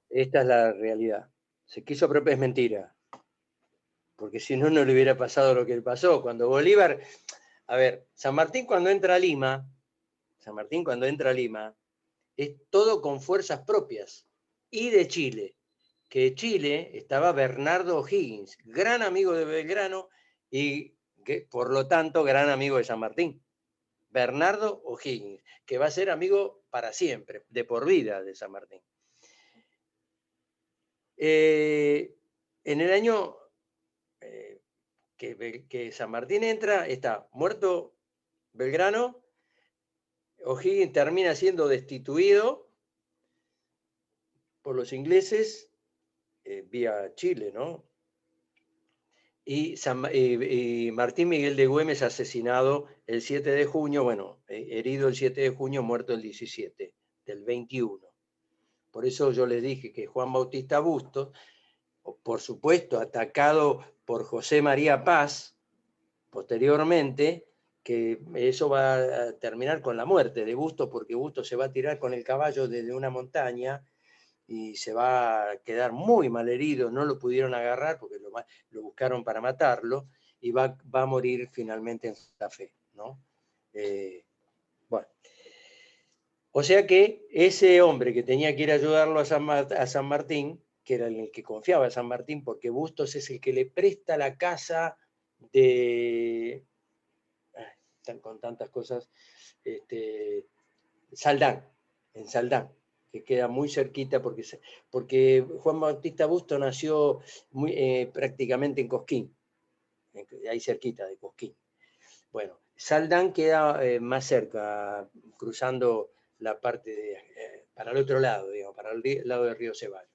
Esta es la realidad. Se quiso apropiar, es mentira. Porque si no, no le hubiera pasado lo que le pasó. Cuando Bolívar, a ver, San Martín cuando entra a Lima, es todo con fuerzas propias. Y de Chile, que Chile estaba Bernardo O'Higgins, gran amigo de Belgrano y que, por lo tanto, gran amigo de San Martín. Bernardo O'Higgins, que va a ser amigo para siempre, de por vida de San Martín. En el año que San Martín entra, está muerto Belgrano, O'Higgins termina siendo destituido por los ingleses vía Chile, ¿no? Y Martín Miguel de Güemes asesinado el 7 de junio, bueno, herido el 7 de junio, muerto el 17 del 21. Por eso yo les dije que Juan Bautista Bustos, por supuesto atacado por José María Paz, posteriormente, que eso va a terminar con la muerte de Bustos, porque Bustos se va a tirar con el caballo desde una montaña y se va a quedar muy mal herido, no lo pudieron agarrar porque lo buscaron para matarlo, y va a morir finalmente en Santa Fe, ¿no? Bueno. O sea que ese hombre que tenía que ir a ayudarlo a San Martín, que era el que confiaba a San Martín, porque Bustos es el que le presta la casa están con tantas cosas, Saldán, en Saldán, que queda muy cerquita porque Juan Bautista Busto nació prácticamente en Cosquín, ahí cerquita de Cosquín. Bueno, Saldán queda más cerca, cruzando la parte para el otro lado, digamos, para el lado del río Ceballos.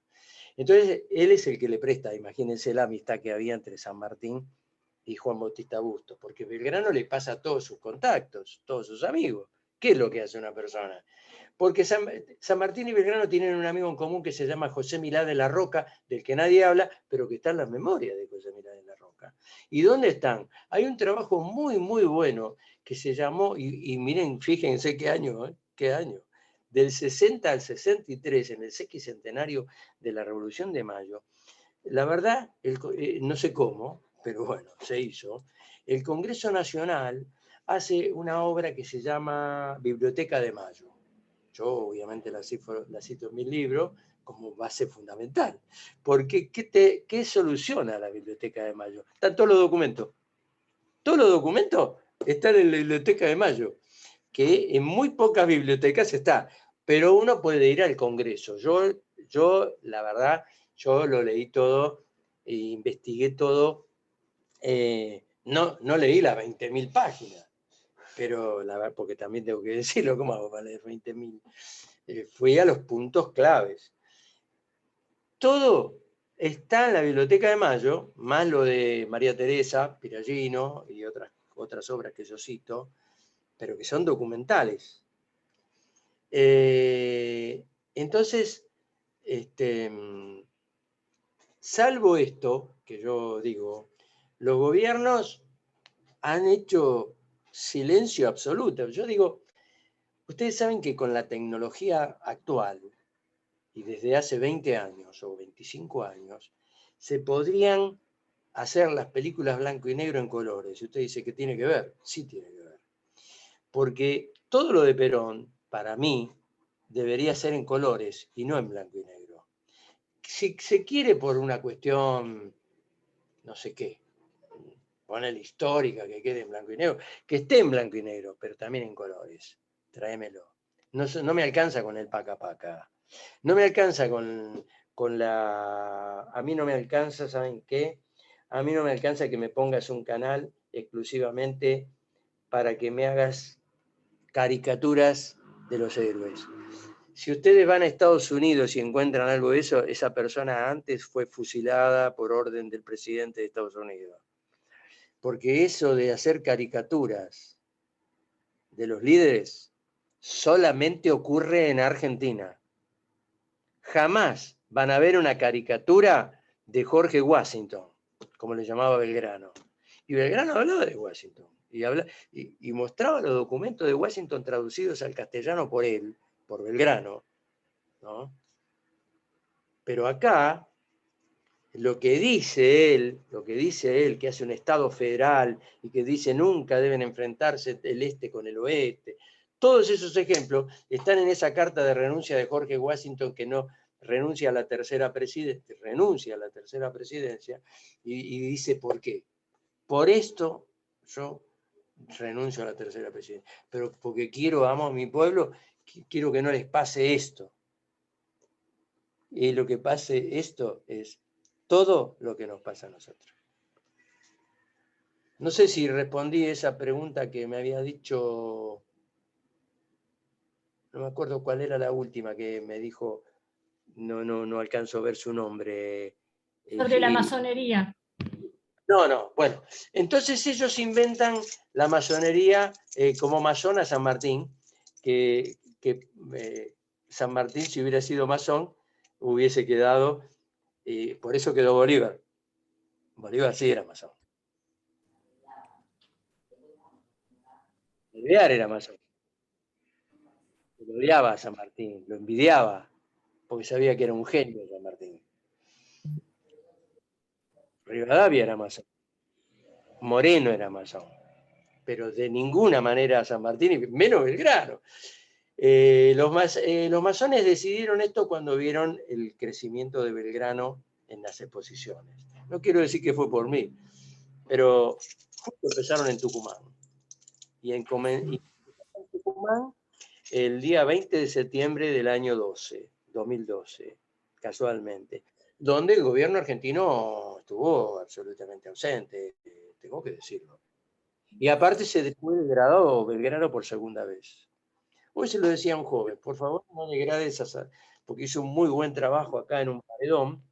Entonces, él es el que le presta, imagínense la amistad que había entre San Martín y Juan Bautista Busto, porque Belgrano le pasa a todos sus contactos, todos sus amigos. ¿Qué es lo que hace una persona? Porque San Martín y Belgrano tienen un amigo en común que se llama José Milá de la Roca, del que nadie habla, pero que está en las memorias de José Milá de la Roca. ¿Y dónde están? Hay un trabajo muy, muy bueno que se llamó, y miren, fíjense qué año, del 60 al 63, en el sesquicentenario de la Revolución de Mayo. La verdad, no sé cómo, pero bueno, se hizo. El Congreso Nacional hace una obra que se llama Biblioteca de Mayo. Yo obviamente la cito en mi libro como base fundamental. Porque ¿qué soluciona la Biblioteca de Mayo? Están todos los documentos. Todos los documentos están en la Biblioteca de Mayo, que en muy pocas bibliotecas está, pero uno puede ir al Congreso. Yo la verdad, yo lo leí todo, e investigué todo. No leí las 20.000 páginas, pero la verdad, porque también tengo que decirlo, ¿cómo hago para leer 20.000? Fui a los puntos claves. Todo está en la Biblioteca de Mayo, más lo de María Teresa Piragino y otras obras que yo cito, pero que son documentales. Entonces, salvo esto, que yo digo, los gobiernos han hecho silencio absoluto. Yo digo, ustedes saben que con la tecnología actual, y desde hace 20 años o 25 años, se podrían hacer las películas blanco y negro en colores. Y usted dice que tiene que ver, sí tiene que ver. Porque todo lo de Perón, para mí, debería ser en colores y no en blanco y negro. Si se quiere por una cuestión, no sé qué, poner histórica, que quede en blanco y negro, que esté en blanco y negro, pero también en colores. Tráemelo. No me alcanza con el paca paca. No me alcanza con la... A mí no me alcanza, ¿saben qué? A mí no me alcanza que me pongas un canal exclusivamente para que me hagas caricaturas de los héroes. Si ustedes van a Estados Unidos y encuentran algo de eso, esa persona antes fue fusilada por orden del presidente de Estados Unidos. Porque eso de hacer caricaturas de los líderes solamente ocurre en Argentina. Jamás van a ver una caricatura de Jorge Washington, como le llamaba Belgrano. Y Belgrano hablaba de Washington. Y mostraba los documentos de Washington traducidos al castellano por él, por Belgrano, ¿no? Pero acá, lo que dice él, que hace un Estado federal y que dice nunca deben enfrentarse el este con el oeste, todos esos ejemplos están en esa carta de renuncia de Jorge Washington, que no renuncia a la tercera presidencia, y dice ¿por qué? Por esto yo renuncio a la tercera presidencia, pero porque amo a mi pueblo, quiero que no les pase esto. Y lo que pase esto es todo lo que nos pasa a nosotros. No sé si respondí esa pregunta que me había dicho, no me acuerdo cuál era la última que me dijo, no alcanzo a ver su nombre. Sobre la masonería. No, bueno, entonces ellos inventan la masonería como masón a San Martín, que San Martín, si hubiera sido masón, hubiese quedado, por eso quedó Bolívar. Bolívar sí era masón. Bolívar era masón. Lo odiaba a San Martín, lo envidiaba, porque sabía que era un genio San Martín. Rivadavia era masón. Moreno era masón. Pero de ninguna manera San Martín, menos Belgrano. Los masones decidieron esto cuando vieron el crecimiento de Belgrano en las exposiciones. No quiero decir que fue por mí, pero justo empezaron en Tucumán. Y en Tucumán el día 20 de septiembre del año 2012, casualmente, donde el gobierno argentino estuvo absolutamente ausente, tengo que decirlo. Y aparte se fue degradado Belgrano por segunda vez. Hoy se lo decía a un joven, por favor no degrades porque hizo un muy buen trabajo acá en un paredón,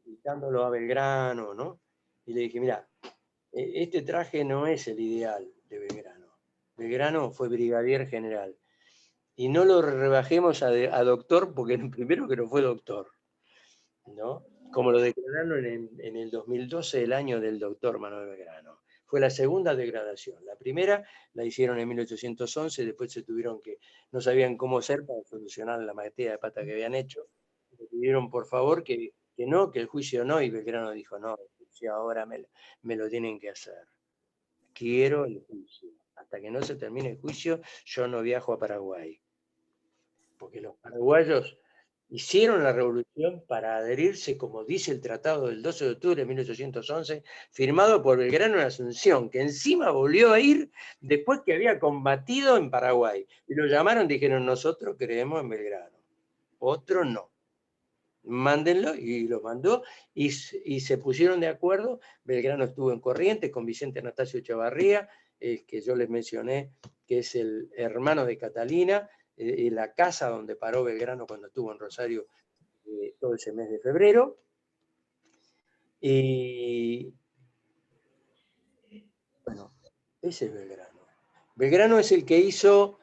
quitándolo a Belgrano, ¿no? Y le dije, mira, este traje no es el ideal de Belgrano. Belgrano fue brigadier general. Y no lo rebajemos a doctor, porque primero que no fue doctor, ¿no? Como lo declararon en el 2012, el año del doctor Manuel Belgrano. Fue la segunda degradación. La primera la hicieron en 1811, después no sabían cómo hacer para solucionar la materia de pata que habían hecho. Le pidieron por favor que el juicio no, y Belgrano dijo, no, el juicio ahora me lo tienen que hacer. Quiero el juicio. Hasta que no se termine el juicio, yo no viajo a Paraguay. Porque los paraguayos hicieron la revolución para adherirse, como dice el tratado del 12 de octubre de 1811, firmado por Belgrano en Asunción, que encima volvió a ir después que había combatido en Paraguay. Y lo llamaron, dijeron, nosotros creemos en Belgrano, otros no. Mándenlo, y lo mandó, y se pusieron de acuerdo. Belgrano estuvo en Corrientes con Vicente Anastasio Echevarría, que yo les mencioné, que es el hermano de Catalina, la casa donde paró Belgrano cuando estuvo en Rosario todo ese mes de febrero. Y bueno, ese es Belgrano. Belgrano es el que hizo,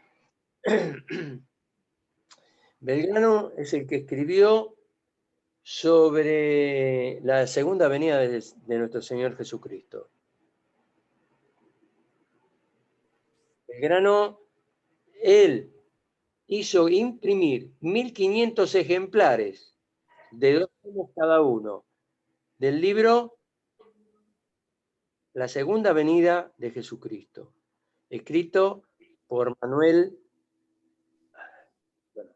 Belgrano es el que escribió sobre la segunda venida de nuestro Señor Jesucristo. Belgrano, él hizo imprimir 1500 ejemplares de 2 tomos cada uno del libro La segunda venida de Jesucristo, escrito por Manuel, bueno,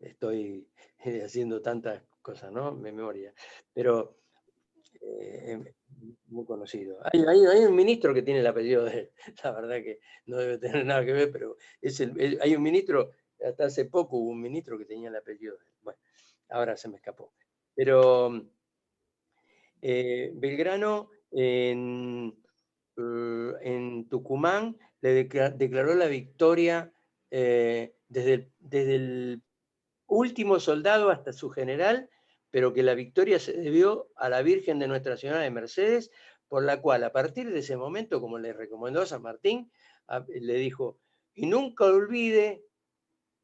estoy haciendo tantas cosas, ¿no? Memoria, pero muy conocido. Hay un ministro que tiene el apellido de él, la verdad que no debe tener nada que ver, pero hay un ministro, hasta hace poco hubo un ministro que tenía el apellido de él. Bueno, ahora se me escapó. Pero Belgrano en Tucumán le declaró la victoria desde el último soldado hasta su general, pero que la victoria se debió a la Virgen de Nuestra Señora de Mercedes, por la cual a partir de ese momento, como le recomendó a San Martín, le dijo, y nunca olvide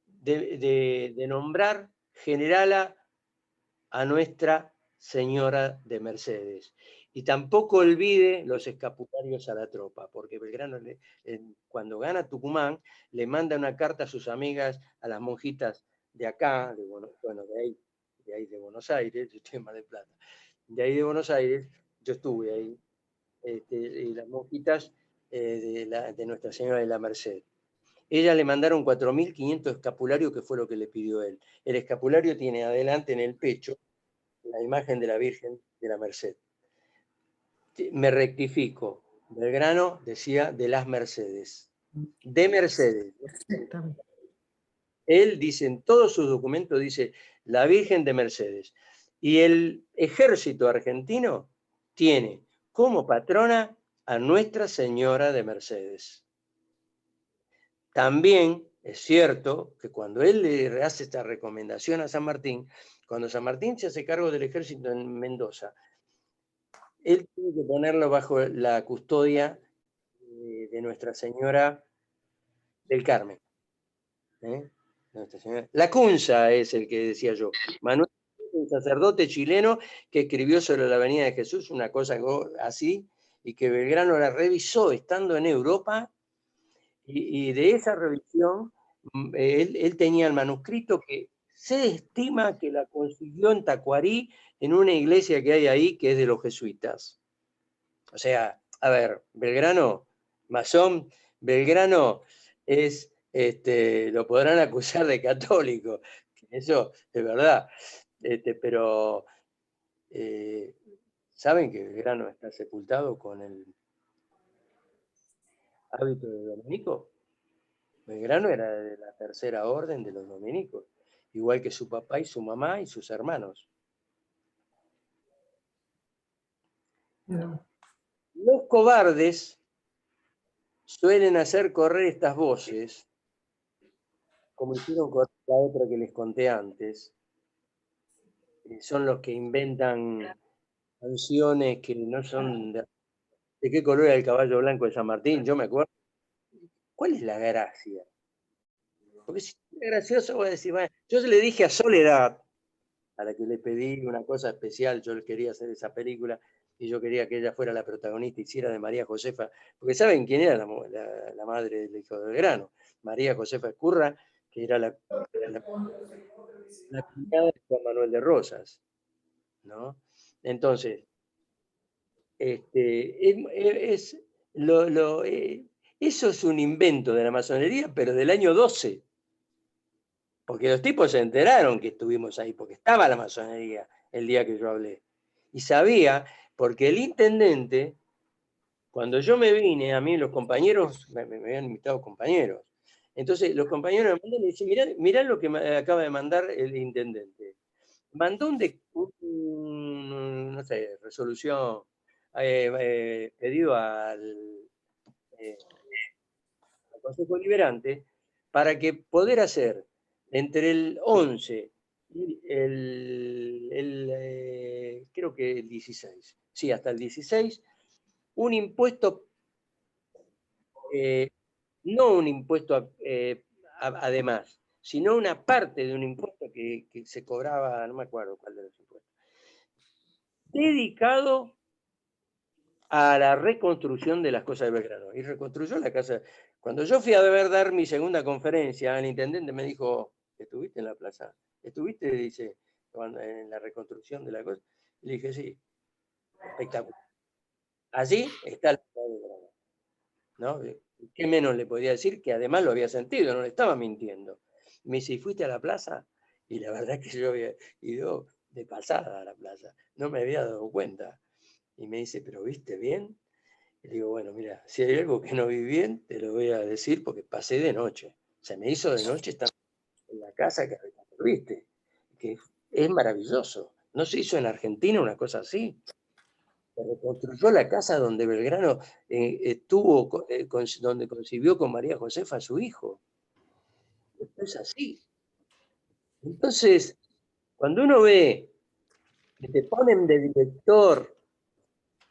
de nombrar generala a Nuestra Señora de Mercedes. Y tampoco olvide los escapularios a la tropa, porque Belgrano, cuando gana Tucumán, le manda una carta a sus amigas, a las monjitas de acá, de ahí de Buenos Aires, yo estoy en Mar del Plata, de ahí de Buenos Aires, yo estuve ahí, y las monjitas de Nuestra Señora de la Merced. Ella le mandaron 4.500 escapularios, que fue lo que le pidió él. El escapulario tiene adelante en el pecho la imagen de la Virgen de la Merced. Me rectifico, Belgrano decía de las Mercedes, de Mercedes. Él dice, en todos sus documentos dice, la Virgen de Mercedes. Y el ejército argentino tiene como patrona a Nuestra Señora de Mercedes. También es cierto que cuando él le hace esta recomendación a San Martín, cuando San Martín se hace cargo del ejército en Mendoza, él tuvo que ponerlo bajo la custodia de Nuestra Señora del Carmen. Nuestra Señora. Lacunza es el que decía yo. Manuel, un sacerdote chileno que escribió sobre la venida de Jesús, una cosa así, y que Belgrano la revisó estando en Europa, y de esa revisión él tenía el manuscrito que se estima que la consiguió en Tacuarí, en una iglesia que hay ahí, que es de los jesuitas. O sea, a ver, Belgrano, masón, Belgrano es, lo podrán acusar de católico, eso es verdad, pero ¿Saben que Belgrano está sepultado con el hábito de dominico? Belgrano era de la tercera orden de los dominicos, igual que su papá y su mamá y sus hermanos. No. Los cobardes suelen hacer correr estas voces, como hicieron correr la otra que les conté antes. Son los que inventan canciones que no son de qué color era el caballo blanco de San Martín, yo me acuerdo. ¿Cuál es la gracia? Porque si es gracioso, voy a decir, bueno, yo le dije a Soledad, a la que le pedí una cosa especial, yo quería hacer esa película y yo quería que ella fuera la protagonista, hiciera de María Josefa, porque ¿saben quién era la madre del hijo de Belgrano? María Josefa Escurra, que era la cuñada de Juan Manuel de Rosas, ¿no? Entonces, eso es un invento de la masonería, pero del año 12. Porque los tipos se enteraron que estuvimos ahí, porque estaba la masonería el día que yo hablé. Y sabía, porque el intendente, cuando yo me vine, a mí los compañeros, me habían invitado compañeros. Entonces los compañeros me mandan y dicen, mirá lo que me acaba de mandar el intendente. Mandó no sé, resolución, pedido al Consejo Liberante para que poder hacer entre el 11 y creo que el 16, sí, hasta el 16, un impuesto, no un impuesto además, sino una parte de un impuesto que se cobraba, no me acuerdo cuál de los impuestos, dedicado a la reconstrucción de las cosas de Belgrano. Y reconstruyó la casa. Cuando yo fui a dar mi segunda conferencia, el intendente me dijo, ¿estuviste en la plaza? ¿Estuviste, dice, en la reconstrucción de la cosa? Y le dije, sí, espectacular. Allí está la ciudad de Belgrano, ¿no? ¿Qué menos le podía decir? Que además lo había sentido, no le estaba mintiendo. Me dice, ¿y fuiste a la plaza? Y la verdad es que yo había ido de pasada a la plaza, no me había dado cuenta. Y me dice, ¿pero viste bien? Y digo, bueno, mira, si hay algo que no vi bien, te lo voy a decir porque pasé de noche. Se me hizo de noche estar en la casa que reconstruiste, que es maravilloso. No se hizo en Argentina una cosa así. Se reconstruyó la casa donde Belgrano estuvo, donde concibió con María Josefa a su hijo. Esto es así. Entonces, cuando uno ve que te ponen de director,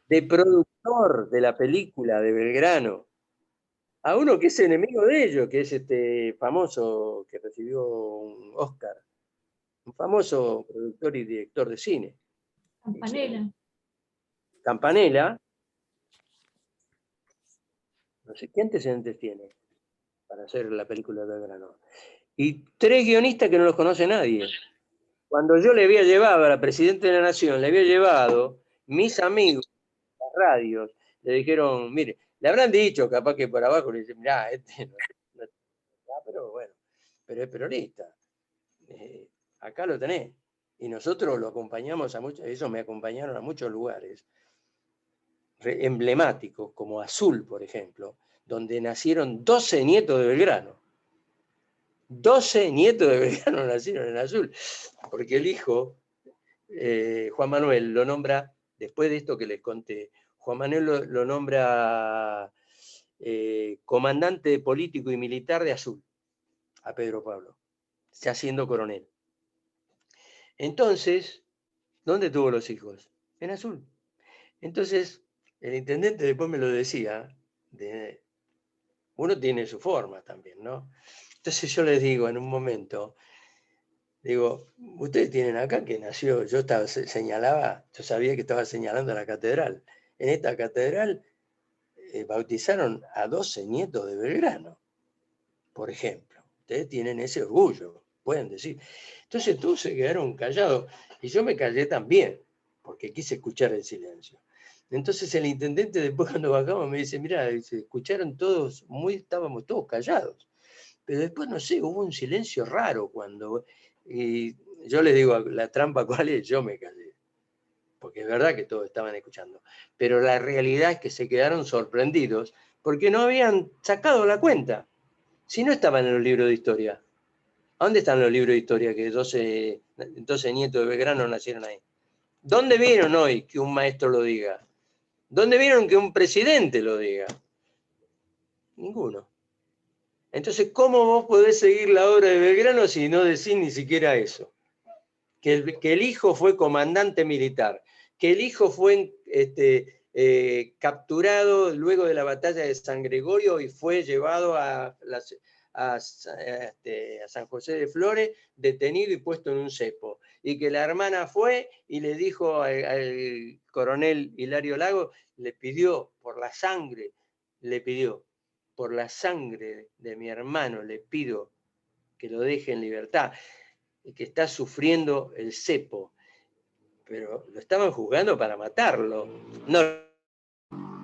de productor de la película de Belgrano, a uno que es enemigo de ellos, que es este famoso que recibió un Oscar, un famoso productor y director de cine. Campanella. Campanella, no sé qué antecedentes tiene para hacer la película de Belgrano. Y 3 guionistas que no los conoce nadie. Cuando yo le había llevado a la Presidenta de la Nación, le había llevado mis amigos, las radios, le dijeron, mire, le habrán dicho, capaz que por abajo, le dicen, mirá, no, pero bueno, pero es peronista. Acá lo tenés. Y nosotros lo acompañamos a muchos, eso me acompañaron a muchos lugares emblemáticos, como Azul, por ejemplo, donde nacieron 12 nietos de Belgrano. 12 nietos de Belgrano nacieron en Azul, porque el hijo, Juan Manuel, lo nombra, después de esto que les conté, Juan Manuel lo nombra comandante político y militar de Azul, a Pedro Pablo, ya siendo coronel. Entonces, ¿dónde tuvo los hijos? En Azul. Entonces, el intendente después me lo decía, uno tiene su forma también, ¿no? Entonces yo les digo en un momento, digo, ustedes tienen acá que nació, yo sabía que estaba señalando la catedral. En esta catedral bautizaron a 12 nietos de Belgrano, por ejemplo. Ustedes tienen ese orgullo, pueden decir. Entonces todos se quedaron callados y yo me callé también, porque quise escuchar el silencio. Entonces el intendente después cuando bajamos me dice, mira, se escucharon todos, estábamos todos callados. Pero después, no sé, hubo un silencio raro cuando... Y yo les digo, la trampa cuál es, yo me callé. porque es verdad que todos estaban escuchando, pero la realidad es que se quedaron sorprendidos porque no habían sacado la cuenta. Si no estaban en los libros de historia. ¿A dónde están los libros de historia que 12 nietos de Belgrano nacieron ahí? ¿Dónde vieron hoy que un maestro lo diga? ¿Dónde vieron que un presidente lo diga? Ninguno. Entonces, ¿cómo vos podés seguir la obra de Belgrano si no decís ni siquiera eso? Que el hijo fue comandante militar, que el hijo fue capturado luego de la batalla de San Gregorio y fue llevado a San José de Flores, detenido y puesto en un cepo. Y que la hermana fue y le dijo al coronel Hilario Lagos, le pidió por la sangre, por la sangre de mi hermano, le pido que lo deje en libertad, y que está sufriendo el cepo. Pero lo estaban juzgando para matarlo. No,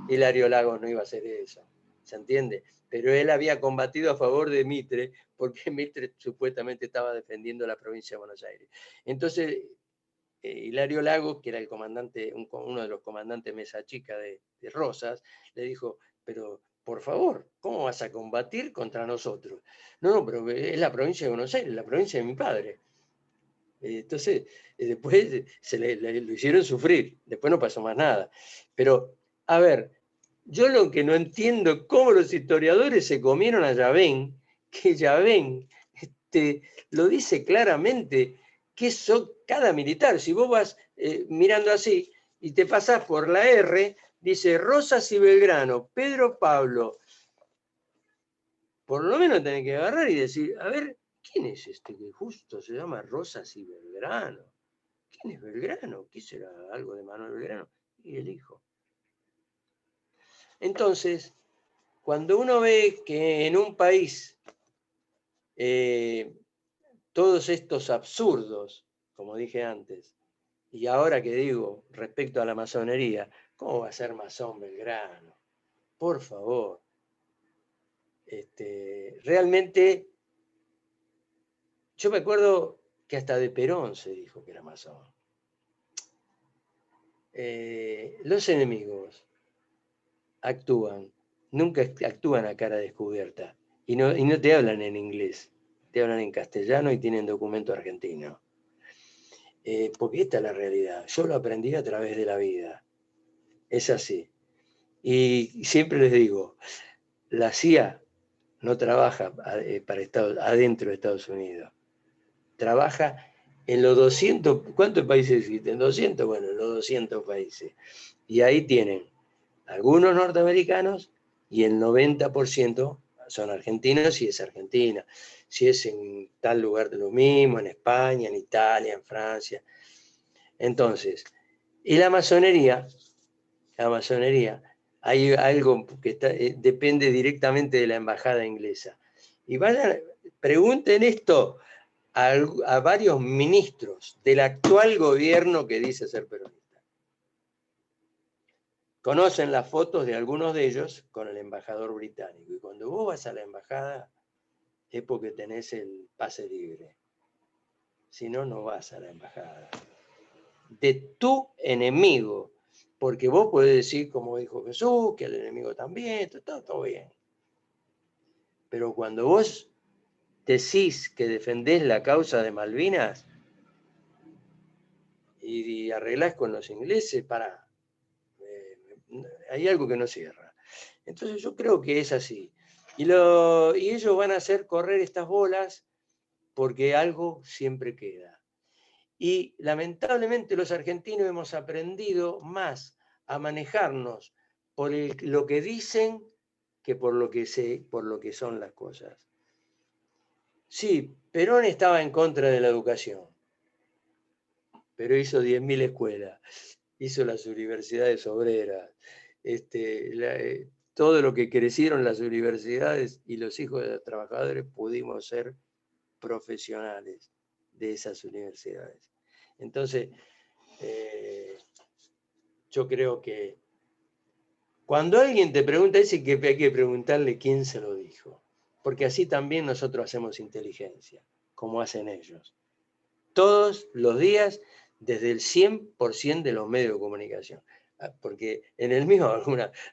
Hilario Lagos no iba a hacer eso, ¿se entiende? Pero él había combatido a favor de Mitre, porque Mitre supuestamente estaba defendiendo la provincia de Buenos Aires. Entonces, Hilario Lagos, que era el comandante, uno de los comandantes Mesa Chica de Rosas, le dijo, pero por favor, ¿cómo vas a combatir contra nosotros? No, pero es la provincia de Buenos Aires, la provincia de mi padre. Entonces, después lo hicieron sufrir, después no pasó más nada. Pero, a ver, yo lo que no entiendo es cómo los historiadores se comieron a Yavén, que Yavén lo dice claramente, que son cada militar. Si vos vas mirando así y te pasás por la R, dice Rosas y Belgrano, Pedro Pablo. Por lo menos tenés que agarrar y decir, a ver, ¿quién es este que justo se llama Rosas y Belgrano? ¿Quién es Belgrano? ¿Qué será algo de Manuel Belgrano? Y el hijo. Entonces, cuando uno ve que en un país todos estos absurdos, como dije antes, y ahora que digo respecto a la masonería, ¿cómo va a ser masón Belgrano? Por favor. Realmente, yo me acuerdo que hasta de Perón se dijo que era masón. Los enemigos actúan, nunca actúan a cara descubierta, y no te hablan en inglés, te hablan en castellano y tienen documento argentino. Porque esta es la realidad. Yo lo aprendí a través de la vida. Es así. Y siempre les digo, la CIA no trabaja para adentro de Estados Unidos. Trabaja en los 200, ¿cuántos países existen? 200, bueno, en los 200 países. Y ahí tienen algunos norteamericanos y el 90% son argentinos y es Argentina. Si es en tal lugar de lo mismo, en España, en Italia, en Francia. Entonces, y la masonería, hay algo que depende directamente de la embajada inglesa. Y vayan, pregunten esto a varios ministros del actual gobierno que dice ser peronista. Conocen las fotos de algunos de ellos con el embajador británico. Y cuando vos vas a la embajada es porque tenés el pase libre. Si no, no vas a la embajada. De tu enemigo. Porque vos podés decir, como dijo Jesús, que el enemigo también, todo bien. Pero cuando vos decís que defendés la causa de Malvinas y arreglás con los ingleses, hay algo que no cierra. Entonces yo creo que es así. Y ellos van a hacer correr estas bolas porque algo siempre queda. Y lamentablemente los argentinos hemos aprendido más a manejarnos por lo que dicen que por lo que son las cosas. Sí, Perón estaba en contra de la educación, pero hizo 10.000 escuelas, hizo las universidades obreras, todo lo que crecieron las universidades y los hijos de los trabajadores pudimos ser profesionales de esas universidades. Entonces, yo creo que cuando alguien te pregunta, dice que hay que preguntarle quién se lo dijo, porque así también nosotros hacemos inteligencia, como hacen ellos. Todos los días desde el 100% de los medios de comunicación. Porque en el mío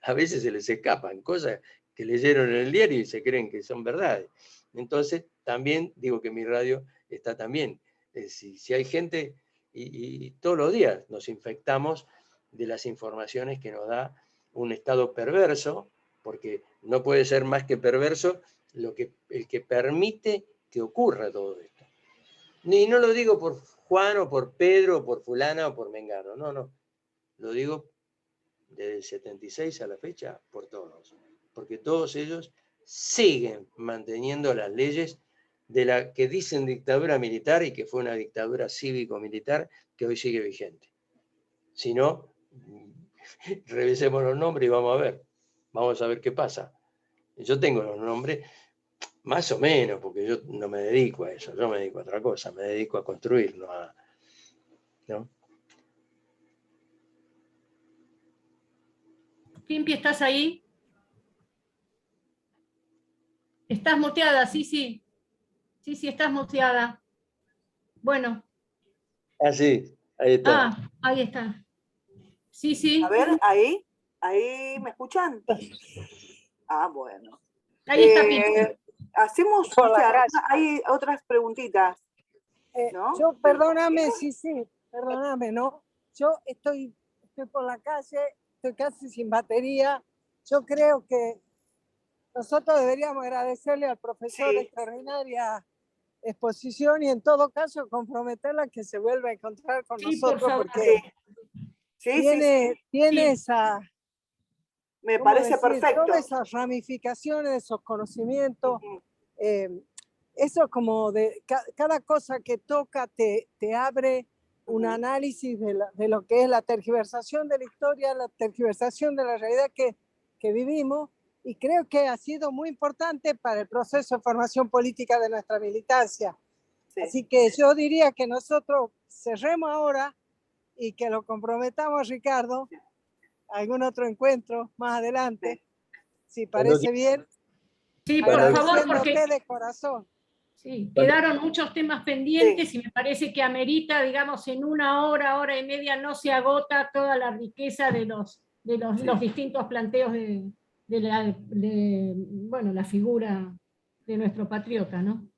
a veces se les escapan cosas que leyeron en el diario y se creen que son verdades. Entonces, también digo que mi radio está también. Si hay gente, y todos los días nos infectamos de las informaciones que nos da un estado perverso, porque no puede ser más que perverso el que permite que ocurra todo esto. Y no lo digo por Juan o por Pedro o por fulana o por Mengano, no. Lo digo desde el 76 a la fecha por todos. Porque todos ellos siguen manteniendo las leyes de la que dicen dictadura militar y que fue una dictadura cívico-militar que hoy sigue vigente. Si no, revisemos los nombres y vamos a ver qué pasa. Yo tengo los nombres más o menos, porque yo no me dedico a eso, yo me dedico a otra cosa, me dedico a construir, ¿no? Pimpi, ¿estás ahí? Estás muteada, sí, sí. Sí, estás muteada. Bueno. Ah, sí, ahí está. Ah, ahí está. Sí. A ver, ahí me escuchan. Ah, bueno. Ahí está Pimpi. Hacemos, Por la viste, calle. hay otras preguntitas, ¿no? Yo, perdóname, perdóname, ¿no? Yo estoy por la calle, estoy casi sin batería. Yo creo que nosotros deberíamos agradecerle al profesor Sí. la extraordinaria exposición y en todo caso comprometerla a que se vuelva a encontrar con Sí, por nosotros favor. porque Sí, tiene esa... me ¿cómo parece decir? perfecto. Todas esas ramificaciones, esos conocimientos, Ujú. eso como de cada cosa que toca te abre un análisis de lo que es la tergiversación de la historia, la tergiversación de la realidad que vivimos, y creo que ha sido muy importante para el proceso de formación política de nuestra militancia. Sí. Así que yo diría que nosotros cerremos ahora y que lo comprometamos a Ricardo a algún otro encuentro más adelante, si parece bien. Sí, por favor, porque de corazón. sí, quedaron muchos temas pendientes y me parece que amerita, digamos, en una hora y media no se agota toda la riqueza de los distintos planteos de la figura de nuestro patriota, ¿no?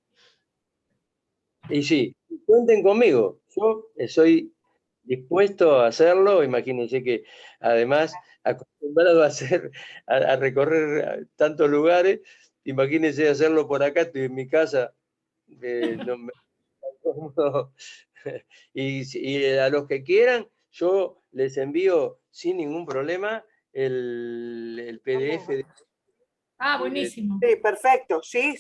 Y sí, cuenten conmigo, yo soy dispuesto a hacerlo. Imagínense que además acostumbrado a recorrer tantos lugares, imagínense hacerlo por acá, estoy en mi casa, y a los que quieran, yo les envío sin ningún problema el PDF. Ah, buenísimo. Sí, perfecto. Sí,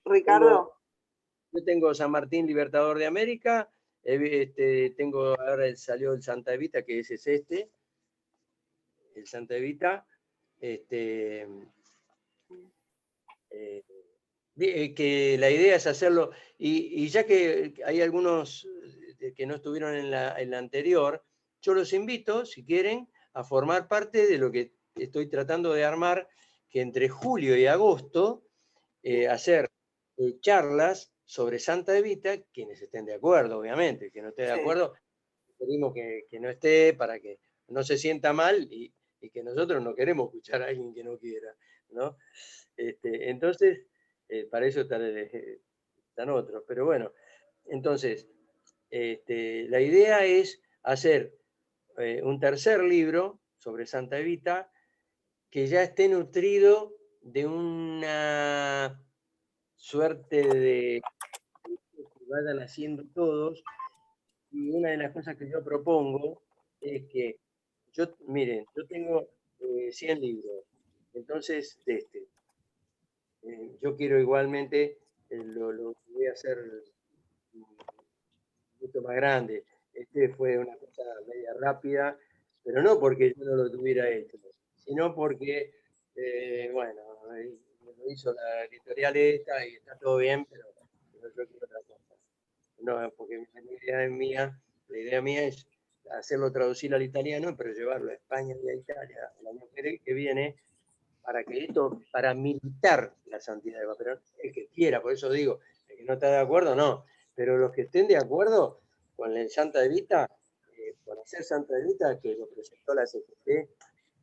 Ricardo. Yo tengo San Martín Libertador de América, tengo, ahora salió el Santa Evita, que ese es el Santa Evita, que la idea es hacerlo, y ya que hay algunos que no estuvieron en la anterior, yo los invito, si quieren, a formar parte de lo que estoy tratando de armar, que entre julio y agosto, hacer charlas sobre Santa Evita, quienes estén de acuerdo, obviamente. Que no esté de acuerdo, pedimos que no esté para que no se sienta mal y que nosotros no queremos escuchar a alguien que no quiera, ¿no? Entonces, para eso están otros. Pero bueno, entonces, la idea es hacer un tercer libro sobre Santa Evita que ya esté nutrido de una suerte de que vayan haciendo todos. Y una de las cosas que yo propongo es que miren, yo tengo 100 libros, entonces yo quiero igualmente, lo voy a hacer mucho más grande. Fue una cosa media rápida, pero no porque yo no lo tuviera hecho, sino porque, bueno, lo hizo la editorial esta y está todo bien, pero yo quiero otra cosa. No, porque la idea mía es hacerlo traducir al italiano, pero llevarlo a España y a Italia el año que viene, para militar la santidad de Pero el que quiera, por eso digo, el que no está de acuerdo, no. Pero los que estén de acuerdo, con el Santa Evita, por hacer Santa Evita, que lo presentó la CGT,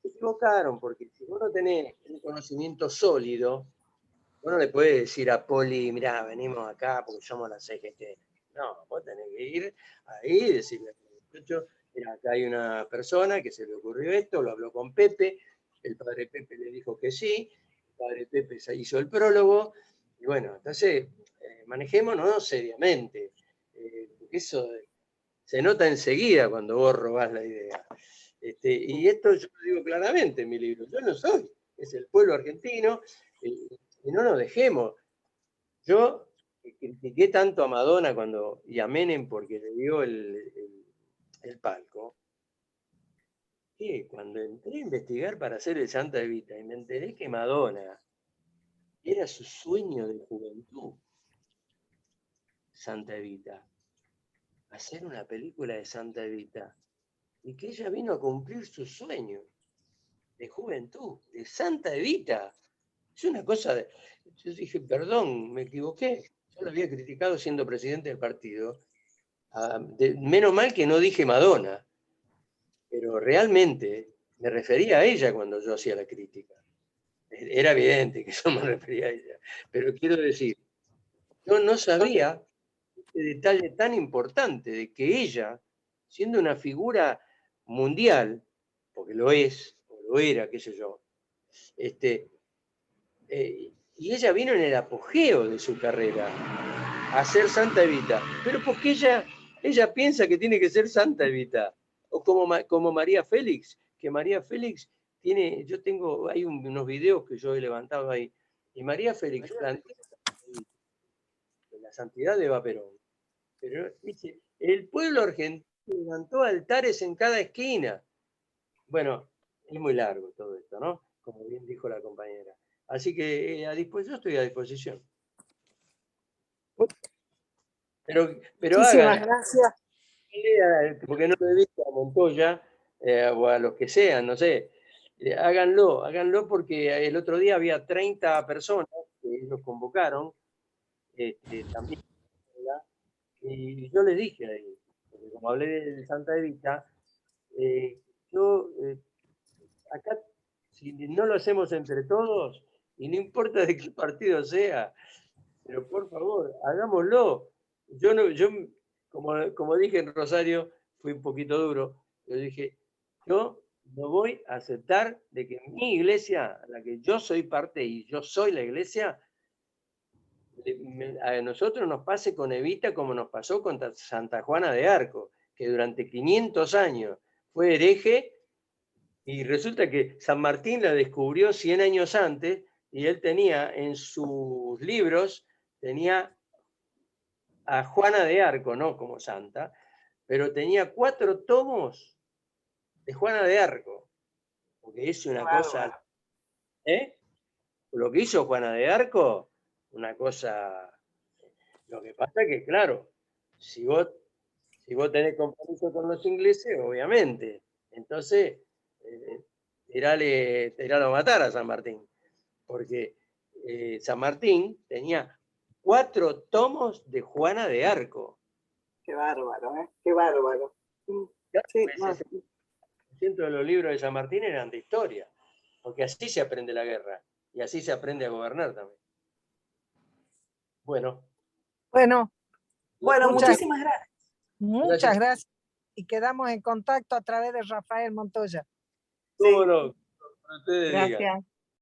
se equivocaron, porque si vos no tenés un conocimiento sólido, vos no le podés decir a Poli, mirá, venimos acá porque somos la CGT. No, vos tenés que ir ahí y decirle, mira, acá hay una persona que se le ocurrió esto, lo habló con Pepe, el padre Pepe le dijo que sí, el padre Pepe se hizo el prólogo, y bueno, entonces manejémonos seriamente, porque eso se nota enseguida cuando vos robás la idea. Y esto yo lo digo claramente en mi libro, yo no soy, es el pueblo argentino, y no nos dejemos. Yo critiqué tanto a Madonna y a Menem porque le dio el palco, que cuando entré a investigar para hacer el Santa Evita y me enteré que Madonna era su sueño de juventud, Santa Evita, hacer una película de Santa Evita, y que ella vino a cumplir su sueño de juventud, de Santa Evita. Es una cosa de... Yo dije, perdón, me equivoqué. Yo lo había criticado siendo presidente del partido. Menos mal que no dije Madonna, pero realmente me refería a ella cuando yo hacía la crítica. Era evidente que yo me refería a ella, pero quiero decir, yo no sabía este detalle tan importante de que ella, siendo una figura mundial, porque lo es, o lo era, qué sé yo, y ella vino en el apogeo de su carrera a ser Santa Evita, pero porque ella piensa que tiene que ser Santa Evita, o como María Félix, que María Félix tiene, hay unos videos que yo he levantado ahí, y María Félix plantea la santidad de Eva Perón, pero dice, el pueblo argentino levantó altares en cada esquina. Bueno, es muy largo todo esto, ¿no? Como bien dijo la compañera. Así que yo estoy a disposición. Pero Muchísimas hagan, gracias. porque no lo he visto a Montoya o a los que sean, no sé, háganlo porque el otro día había 30 personas que ellos convocaron, también, ¿verdad? Y yo les dije ahí, porque como hablé de Santa Evita, acá, si no lo hacemos entre todos, y no importa de qué partido sea, pero por favor, hagámoslo. Yo, como dije en Rosario, fui un poquito duro, pero dije, yo no voy a aceptar de que mi iglesia, la que yo soy parte y yo soy la iglesia, a nosotros nos pase con Evita como nos pasó con Santa Juana de Arco, que durante 500 años fue hereje, y resulta que San Martín la descubrió 100 años antes, y él tenía en sus libros, tenía a Juana de Arco, no como santa, pero tenía 4 tomos de Juana de Arco, porque es una cosa, lo que hizo Juana de Arco, una cosa, lo que pasa que, claro, si vos tenés compromiso con los ingleses, obviamente, entonces, tiralo a matar a San Martín, porque San Martín tenía 4 tomos de Juana de Arco. Qué bárbaro, ¿eh? Qué bárbaro. Sí, no. 100% de los libros de San Martín eran de historia, porque así se aprende la guerra y así se aprende a gobernar también. Bueno, Muchísimas gracias. Muchas gracias. Y quedamos en contacto a través de Rafael Montoya. ¿Cómo no? Ustedes digan. Gracias.